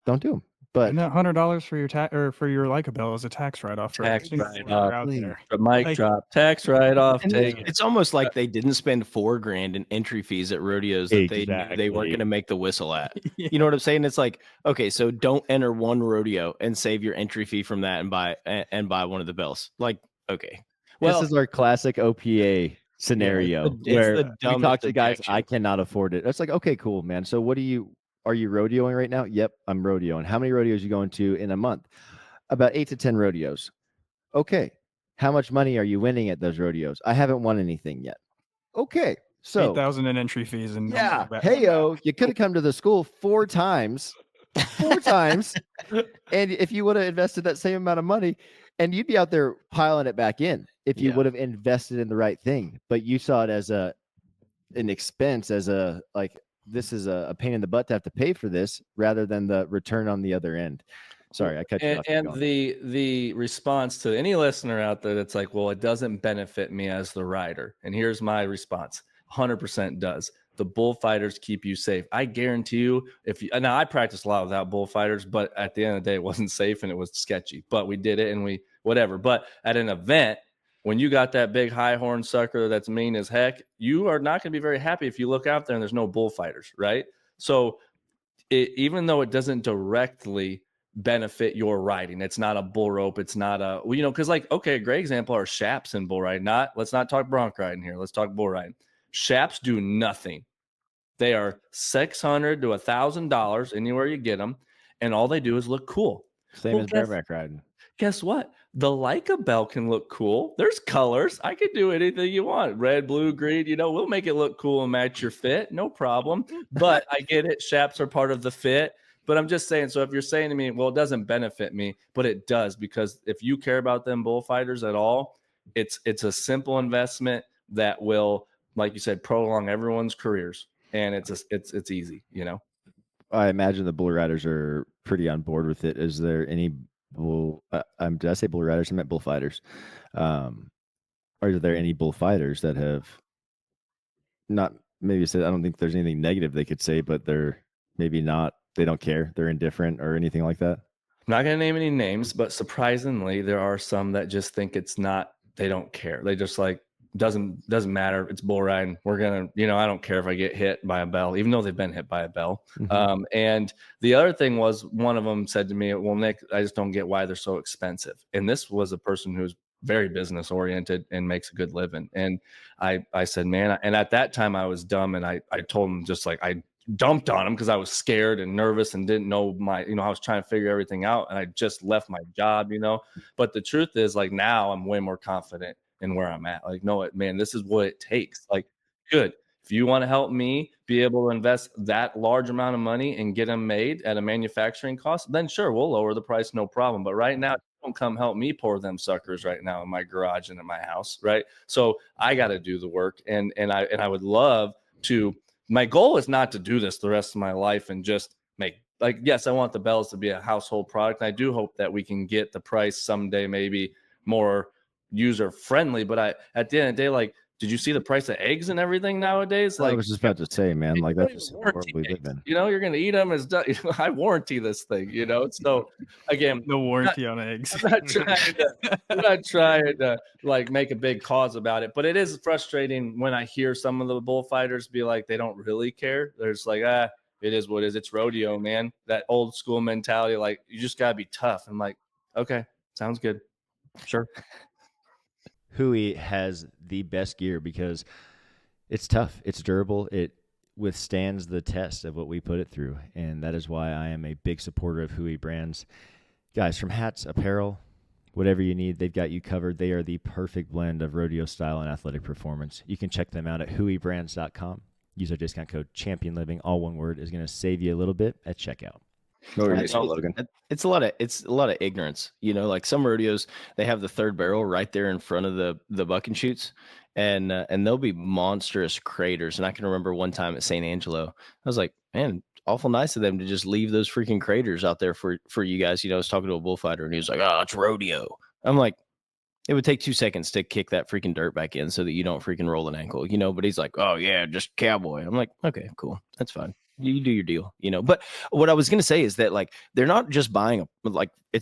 don't do them. But and that $100 for your for your Licabell is a tax write-off for Tax everything write-off. out there. The mic Like- drop, tax write-off. And Take it. it's almost like they didn't spend $4,000 in entry fees at rodeos that they knew they weren't Exactly. going to make the whistle at. Yeah. You know what I'm saying? It's like, okay, so don't enter one rodeo and save your entry fee from that and buy one of the bells. Like, okay. Well, this is our classic OPA scenario it's where the we dumbest talk to guys, objection. I cannot afford it. It's like, okay, cool, man. So are you rodeoing right now? Yep, I'm rodeoing. How many rodeos you going to in a month? About 8 to 10 rodeos. Okay. How much money are you winning at those rodeos? I haven't won anything yet. Okay. So 8,000 in entry fees and yeah, hey-o, you could have come to the school 4 times. 4 times. And if you would have invested that same amount of money, and you'd be out there piling it back in if you Yeah. would have invested in the right thing. But you saw it as an expense, as this is a pain in the butt to have to pay for this rather than the return on the other end. Sorry, I cut you off. And the response to any listener out there that's like, well, it doesn't benefit me as the rider. And here's my response: 100% does. The bullfighters keep you safe. I guarantee you, now I practiced a lot without bullfighters, but at the end of the day, it wasn't safe and it was sketchy. But we did it and whatever. But at an event, when you got that big high horn sucker that's mean as heck, you are not going to be very happy if you look out there and there's no bullfighters, right? So even though it doesn't directly benefit your riding, it's not a bull rope, it's not because a great example are shaps in bull riding. Let's not talk bronc riding here, let's talk bull riding. Shaps do nothing. They are $600 to $1,000 anywhere you get them, and all they do is look cool. Same as bareback riding. Guess what? The Licabell can look cool. There's colors. I can do anything you want. Red, blue, green. We'll make it look cool and match your fit. No problem. But I get it. Shaps are part of the fit. But I'm just saying, so if you're saying to me, well, it doesn't benefit me, but it does, because if you care about them bullfighters at all, it's a simple investment that will, like you said, prolong everyone's careers. And it's easy, I imagine the bull riders are pretty on board with it. Is there any did I say bull riders? I meant bullfighters. Are there any bullfighters that have not maybe said, I don't think there's anything negative they could say, but they're maybe not, they don't care, they're indifferent or anything like that? I'm not going to name any names, but surprisingly, there are some that just think it's not, they don't care. They just like, doesn't matter. It's bull riding. We're going to, I don't care if I get hit by a bell, even though they've been hit by a bell. Mm-hmm. And the other thing was, one of them said to me, well, Nick, I just don't get why they're so expensive. And this was a person who's very business oriented and makes a good living. And I said, man, and at that time I was dumb. And I told him, just like, I dumped on him because I was scared and nervous and didn't know I was trying to figure everything out. And I just left my job, but the truth is, like, now I'm way more confident in where I'm at. Like, no, man, this is what it takes. Like, good. If you want to help me be able to invest that large amount of money and get them made at a manufacturing cost, then sure, we'll lower the price, no problem. But right now, don't come help me pour them suckers right now in my garage and in my house, right? So I got to do the work, and I would love to. My goal is not to do this the rest of my life and just make, like, yes, I want the bells to be a household product. I do hope that we can get the price someday maybe more user friendly, but at the end of the day, like, did you see the price of eggs and everything nowadays? Like, I was just about to say, man, like, that's just the world we live in. You're going to eat them as done. I warranty this thing, So again, no warranty on eggs. I'm not trying to like make a big cause about it, but it is frustrating when I hear some of the bullfighters be like, they don't really care. There's like, it is what it is. It's rodeo, man. That old school mentality. Like, you just gotta be tough. I'm like, okay, sounds good. Sure. Hui has the best gear because it's tough, it's durable, it withstands the test of what we put it through, and that is why I am a big supporter of Hui brands. Guys, from hats, apparel, whatever you need, they've got you covered. They are the perfect blend of rodeo style and athletic performance. You can check them out at huibrands.com. Use our discount code ChampionLiving, all one word, is going to save you a little bit at checkout. It's a lot of ignorance, like some rodeos, they have the third barrel right there in front of the buck and shoots, and there'll be monstrous craters. And I can remember one time at St. Angelo, I was like, man, awful nice of them to just leave those freaking craters out there for you guys. I was talking to a bullfighter and he was like, oh, it's rodeo. I'm like, it would take 2 seconds to kick that freaking dirt back in so that you don't freaking roll an ankle, but he's like, oh yeah, just cowboy. I'm like, okay, cool. That's fine. you do your deal, you know. But what I was going to say is that like they're not just buying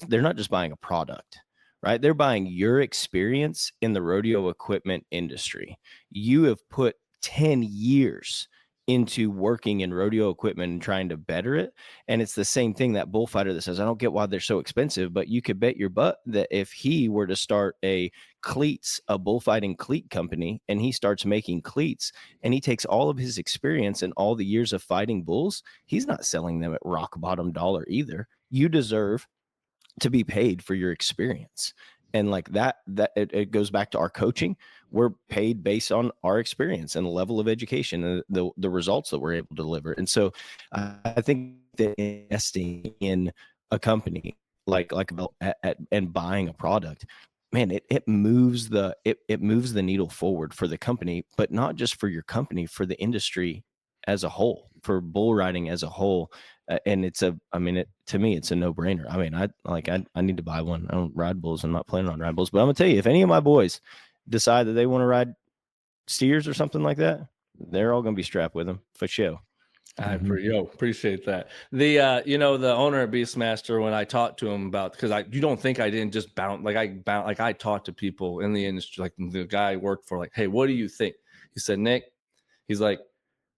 they're not just buying a product, right? They're buying your experience in the rodeo equipment industry. You have put 10 years into working in rodeo equipment and trying to better it. And it's the same thing, that bullfighter that says, I don't get why they're so expensive, but you could bet your butt that if he were to start a bullfighting cleat company, and he starts making cleats, and he takes all of his experience and all the years of fighting bulls, he's not selling them at rock bottom dollar either. You deserve to be paid for your experience. And like that it goes back to our coaching. We're paid based on our experience and the level of education and the results that we're able to deliver. And so I think that investing in a company like and buying a product, man, it moves the needle forward for the company, but not just for your company, for the industry as a whole, for bull riding as a whole. And to me, it's a no brainer. I mean, I need to buy one. I don't ride bulls. I'm not planning on ride bulls, but I'm gonna tell you, if any of my boys decide that they want to ride steers or something like that, they're all gonna be strapped with them for show. I appreciate that. The the owner of Beastmaster, when I talked to him about, because you don't think I didn't just bounce, I talked to people in the industry, like the guy I worked for, like, hey, what do you think? He said, Nick, he's like,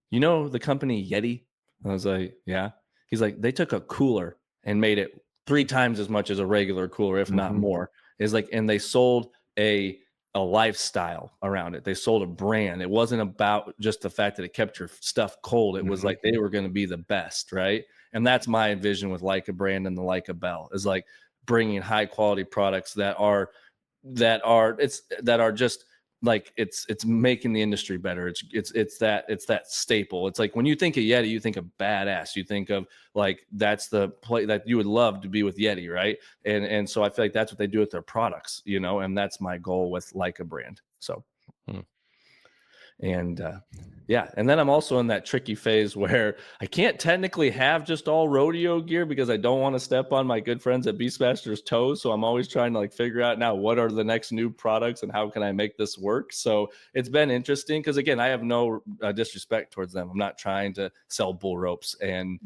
you know the company Yeti? I was like, yeah. He's like, they took a cooler and made it 3 times as much as a regular cooler, if not more. Is like, and they sold a lifestyle around it. They sold a brand. It wasn't about just the fact that it kept your stuff cold. It was like they were going to be the best, right? And that's my vision with Licabrand and the Licabell, is like bringing high quality products that are just like it's making the industry better. It's that staple. It's like when you think of Yeti, you think of badass. You think of like that's the play that you would love to be with Yeti, right? And so I feel like that's what they do with their products, and that's my goal with Licabrand. So and and then I'm also in that tricky phase where I can't technically have just all rodeo gear because I don't want to step on my good friends at Beastmaster's toes. So I'm always trying to like figure out now what are the next new products and how can I make this work. So it's been interesting because, again, I have no disrespect towards them. I'm not trying to sell bull ropes and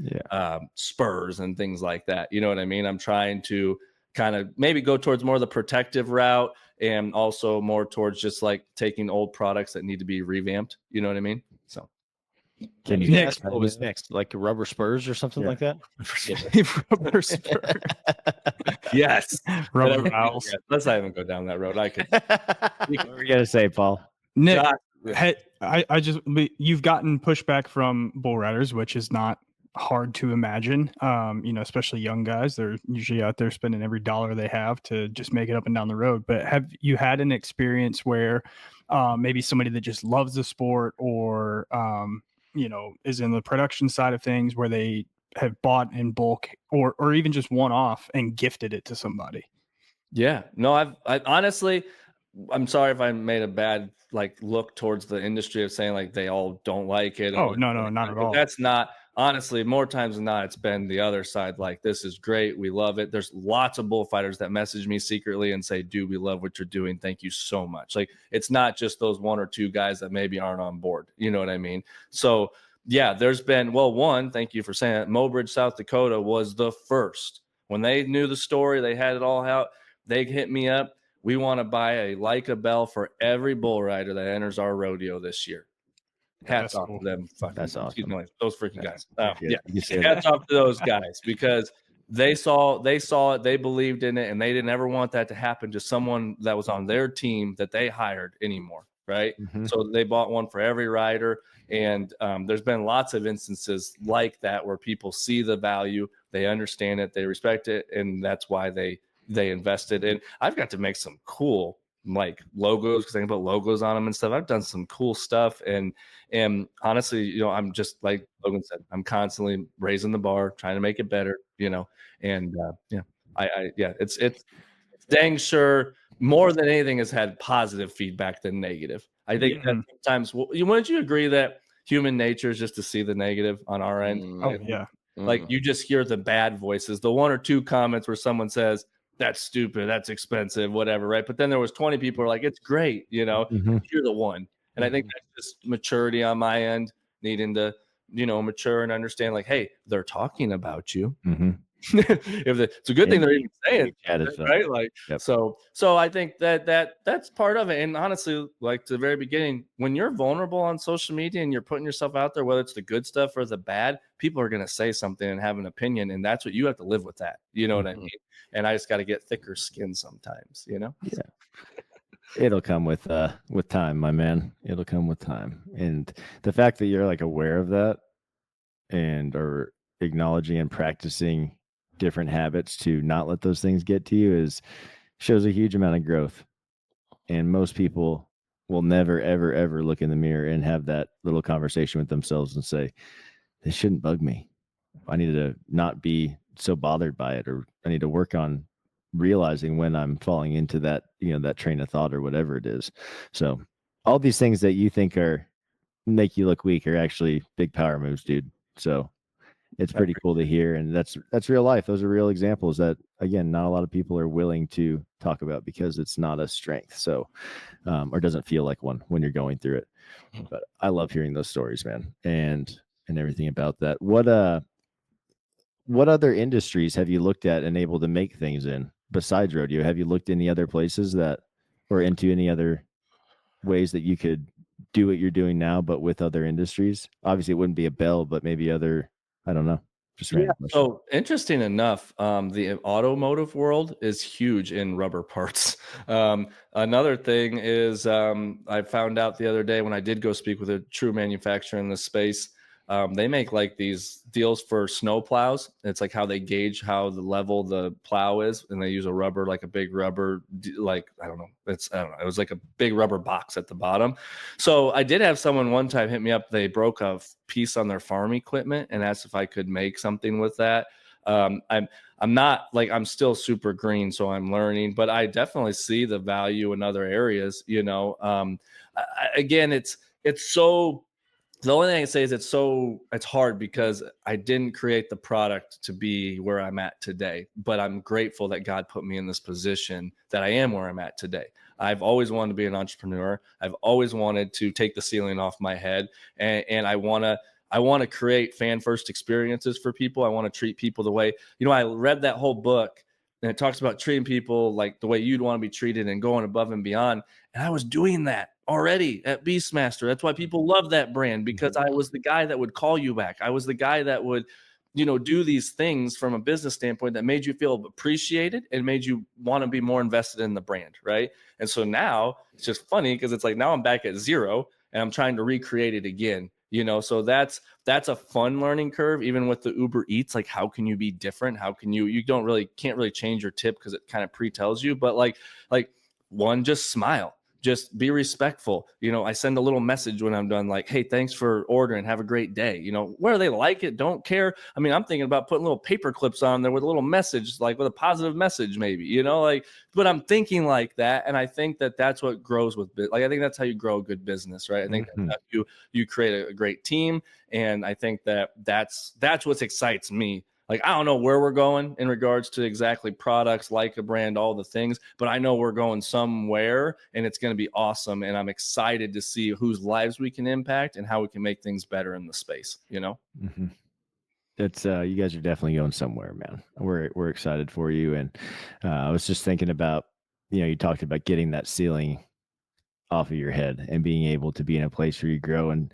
spurs and things like that. You know what I mean? I'm trying to kind of maybe go towards more of the protective route, and also more towards just like taking old products that need to be revamped. You know what I mean? So can you ask what was next? Like rubber spurs or something like that? Rubber spur. Yes. Rubber valves. Let's not even go down that road. I could. What were you gonna say, Paul? Nick, you've gotten pushback from bull riders, which is not hard to imagine. Especially young guys, they're usually out there spending every dollar they have to just make it up and down the road. But have you had an experience where maybe somebody that just loves the sport, or is in the production side of things, where they have bought in bulk or even just one off and gifted it to somebody? Yeah, no, I honestly, I'm sorry if I made a bad look towards the industry of saying like they all don't like it. Oh, no, not at all. That's not, honestly, more times than not, it's been the other side. Like, this is great. We love it. There's lots of bullfighters that message me secretly and say, dude, we love what you're doing. Thank you so much. Like, it's not just those 1 or 2 guys that maybe aren't on board. You know what I mean? So yeah, there's been, one, thank you for saying that. Mobridge, South Dakota was the first. When they knew the story, they had it all out. They hit me up. We want to buy a Licabell for every bull rider that enters our rodeo this year. Hats off to them. That's awesome. Those freaking guys. Hats off to those guys, because they saw it, they believed in it, and they didn't ever want that to happen to someone that was on their team that they hired anymore, right? So they bought one for every rider, and there's been lots of instances like that where people see the value, they understand it, they respect it, and that's why they invested in. I've got to make some cool logos, because I can put logos on them and stuff. I've done some cool stuff, and honestly, I'm just like Logan said, I'm constantly raising the bar, trying to make it better, and it's dang sure more than anything has had positive feedback than negative. I think that sometimes, wouldn't you agree that human nature is just to see the negative on our end? Oh yeah. Like, you just hear the bad voices, the 1 or 2 comments where someone says, that's stupid, that's expensive, whatever, right? But then there was 20 people who are like, it's great, you're the one. And I think that's just maturity on my end, needing to mature and understand like, hey, they're talking about you. Mm-hmm. It's a good thing they're even saying it, right? Like, yep. so I think that's part of it. And honestly, like to the very beginning, when you're vulnerable on social media and you're putting yourself out there, whether it's the good stuff or the bad, people are going to say something and have an opinion, and that's what you have to live with that. You know what I mean? And I just got to get thicker skin sometimes, Yeah. It'll come with time, my man. It'll come with time. And the fact that you're like aware of that and are acknowledging and practicing different habits to not let those things get to you shows a huge amount of growth. And most people will never, ever, ever look in the mirror and have that little conversation with themselves and say, this shouldn't bug me. I need to not be so bothered by it, or I need to work on realizing when I'm falling into that, that train of thought or whatever it is. So all these things that you think make you look weak are actually big power moves, dude. So it's pretty cool to hear. And that's real life. Those are real examples that, again, not a lot of people are willing to talk about because it's not a strength. So, or doesn't feel like one when you're going through it. But I love hearing those stories, man. And everything about that. What other industries have you looked at and able to make things in besides rodeo? Have you looked any other places or into any other ways that you could do what you're doing now, but with other industries? Obviously it wouldn't be a bell, but maybe other, I don't know. Just random question. So interesting enough, the automotive world is huge in rubber parts. Another thing is I found out the other day when I did go speak with a true manufacturer in this space. They make like these deals for snow plows. It's like how they gauge how the level the plow is, and they use a rubber, like a big rubber, like I don't know. It was like a big rubber box at the bottom. So I did have someone one time hit me up. They broke a piece on their farm equipment and asked if I could make something with that. I'm not like, I'm still super green, so I'm learning, but I definitely see the value in other areas. Again, it's so. The only thing I can say is it's hard because I didn't create the product to be where I'm at today, but I'm grateful that God put me in this position that I am where I'm at today. I've always wanted to be an entrepreneur. I've always wanted to take the ceiling off my head, and I want to create fan first experiences for people. I want to treat people the way, I read that whole book and it talks about treating people like the way you'd want to be treated and going above and beyond. And I was doing that already at Beastmaster. That's why people love that brand, because I was the guy that would call you back. I was the guy that would, do these things from a business standpoint that made you feel appreciated and made you want to be more invested in the brand, right? And so now it's just funny because it's like now I'm back at zero and I'm trying to recreate it again. So that's a fun learning curve, even with the Uber Eats. Like, how can you be different? How can you can't really change your tip because it kind of pre-tells you, but like one, just smile. Just be respectful. I send a little message when I'm done, like, hey, thanks for ordering. Have a great day. Whether they like it, don't care. I mean, I'm thinking about putting little paper clips on there with a little message, like with a positive message, maybe, but I'm thinking like that. And I think that that's what grows with I think that's how you grow a good business, right? I think that's how you create a great team. And I think that's what excites me. Like, I don't know where we're going in regards to exactly products, like a brand, all the things, but I know we're going somewhere and it's going to be awesome. And I'm excited to see whose lives we can impact and how we can make things better in the space, Mm-hmm. It's you guys are definitely going somewhere, man. We're excited for you. And I was just thinking about, you talked about getting that ceiling off of your head and being able to be in a place where you grow. And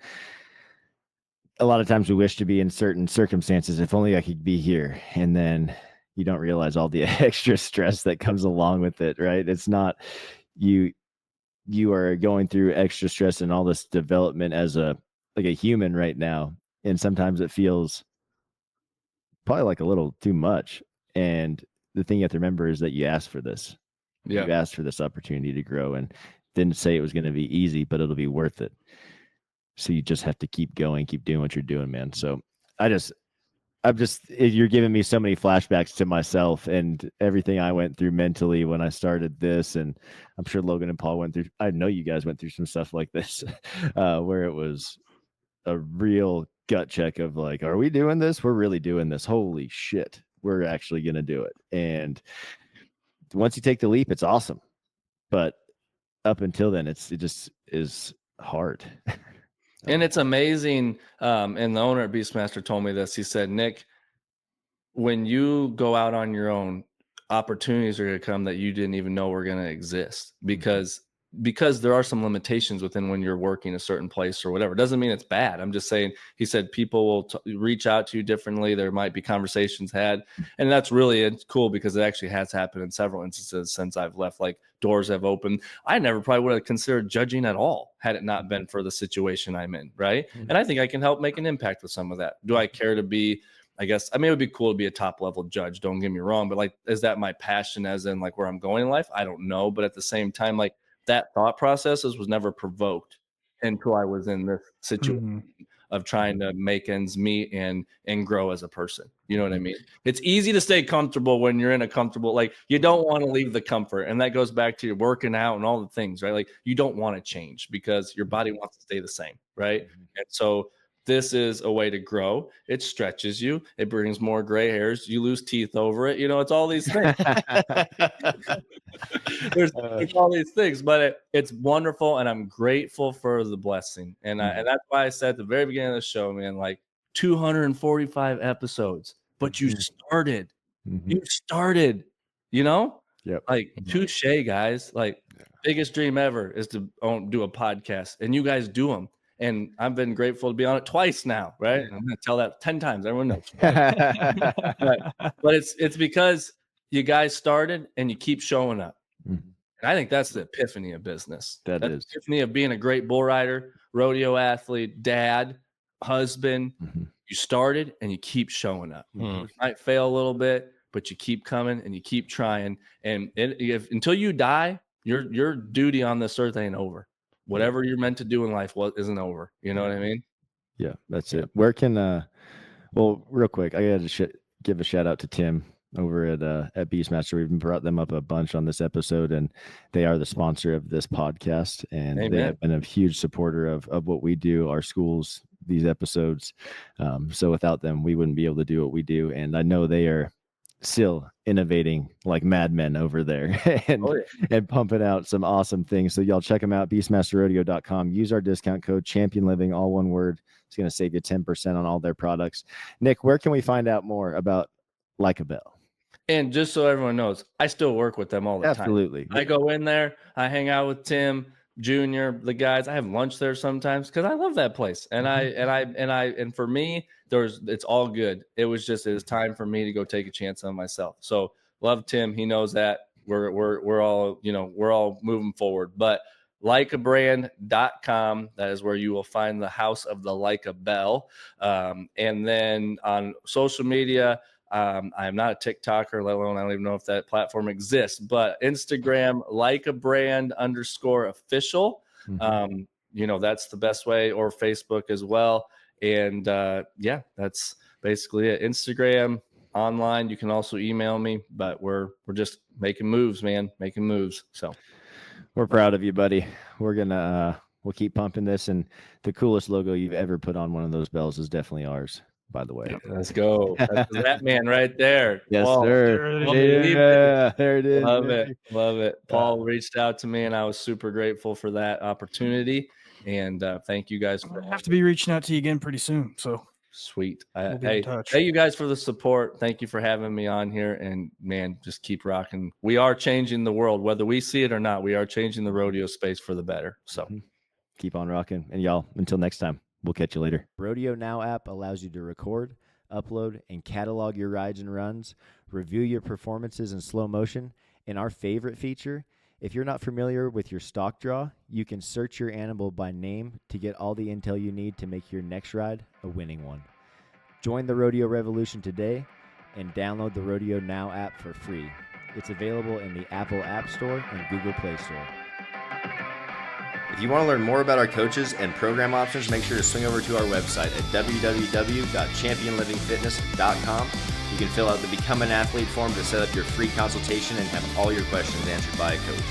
a lot of times we wish to be in certain circumstances. If only I could be here. And then you don't realize all the extra stress that comes along with it, right? It's not you are going through extra stress and all this development as a human right now. And sometimes it feels probably like a little too much. And the thing you have to remember is that you asked for this. Yeah. You asked for this opportunity to grow, and didn't say it was going to be easy, but it'll be worth it. So you just have to keep going, keep doing what you're doing, man. So you're giving me so many flashbacks to myself and everything I went through mentally when I started this. And I'm sure Logan and Paul went through, I know you guys went through some stuff like this, where it was a real gut check of like, are we doing this? We're really doing this. Holy shit. We're actually going to do it. And once you take the leap, it's awesome. But up until then, it just is hard. And it's amazing. And the owner at Beastmaster told me this. He said, Nick, when you go out on your own, opportunities are going to come that you didn't even know were going to exist because there are some limitations within when you're working a certain place or whatever. It doesn't mean it's bad. I'm just saying, he said, people will reach out to you differently. There might be conversations had. And that's really cool because it actually has happened in several instances since I've left. Like doors have opened. I never probably would have considered judging at all had it not been for the situation I'm in. Right. And I think I can help make an impact with some of that. Do I care to be, I guess, I mean, it would be cool to be a top level judge. Don't get me wrong. But like, is that my passion as in like where I'm going in life? I don't know. But at the same time, like that thought process was never provoked until I was in this situation of trying to make ends meet and grow as a person. You know what I mean? It's easy to stay comfortable when you're in a comfortable, like you don't want to leave the comfort. And that goes back to your working out and all the things, right? Like you don't want to change because your body wants to stay the same, right? And so this is a way to grow. It stretches you. It brings more gray hairs. You lose teeth over it. You know, it's all these things. There's all these things, but it's wonderful. And I'm grateful for the blessing. And and that's why I said at the very beginning of the show, man, like 245 episodes, but you started, you know, like touche, guys, like biggest dream ever is to do a podcast and you guys do them. And I've been grateful to be on it twice now, right? I'm going to tell that 10 times. Everyone knows. But it's because you guys started and you keep showing up. And I think that's the epiphany of business. That's the epiphany of being a great bull rider, rodeo athlete, dad, husband. You started and you keep showing up. You might fail a little bit, but you keep coming and you keep trying. And until you die, your duty on this earth ain't over. Whatever you're meant to do in life isn't over. You know what I mean? Yeah, that's it. Where can, well, real quick, I got to give a shout out to Tim over at Beastmaster. We've brought them up a bunch on this episode, and they are the sponsor of this podcast. And they have been a huge supporter of what we do, our schools, these episodes. So without them, we wouldn't be able to do what we do. And I know they are still innovating like madmen over there and pumping out some awesome things. So y'all check them out, beastmasterrodeo.com. Use our discount code Champion Living, all one word. It's going to save you 10% on all their products. Nick, where can we find out more about Licabell? And just so everyone knows, I still work with them all the time. Absolutely. I go in there, I hang out with Tim, Junior, the guys. I have lunch there sometimes because I love that place. And for me, it's all good. It was time for me to go take a chance on myself. So love Tim. He knows that we're all, we're all moving forward. But Licabrand.com, that is where you will find the house of the Licabell. And then on social media, I'm not a TikToker, let alone I don't even know if that platform exists, but Instagram, Licabrand_official. That's the best way, or Facebook as well. And that's basically it. Instagram, online. You can also email me, but we're just making moves, man, making moves. So we're proud of you, buddy. We're gonna we'll keep pumping this, and the coolest logo you've ever put on one of those bells is definitely ours, by the way. Let's go. That's that man right there. Yes, Paul, sir. Yeah, there it is. Love it. Paul reached out to me, and I was super grateful for that opportunity. And thank you guys. I'll have to be reaching out to you again pretty soon. So sweet. We'll Thank you guys for the support. Thank you for having me on here. And man, just keep rocking. We are changing the world, whether we see it or not. We are changing the rodeo space for the better. So keep on rocking. And y'all, until next time, we'll catch you later. Rodeo Now app allows you to record, upload, and catalog your rides and runs, review your performances in slow motion, and our favorite feature, if you're not familiar with your stock draw, you can search your animal by name to get all the intel you need to make your next ride a winning one. Join the rodeo revolution today and download the Rodeo Now app for free. It's available in the Apple App Store and Google Play Store. If you want to learn more about our coaches and program options, make sure to swing over to our website at www.championlivingfitness.com. You can fill out the Become an Athlete form to set up your free consultation and have all your questions answered by a coach.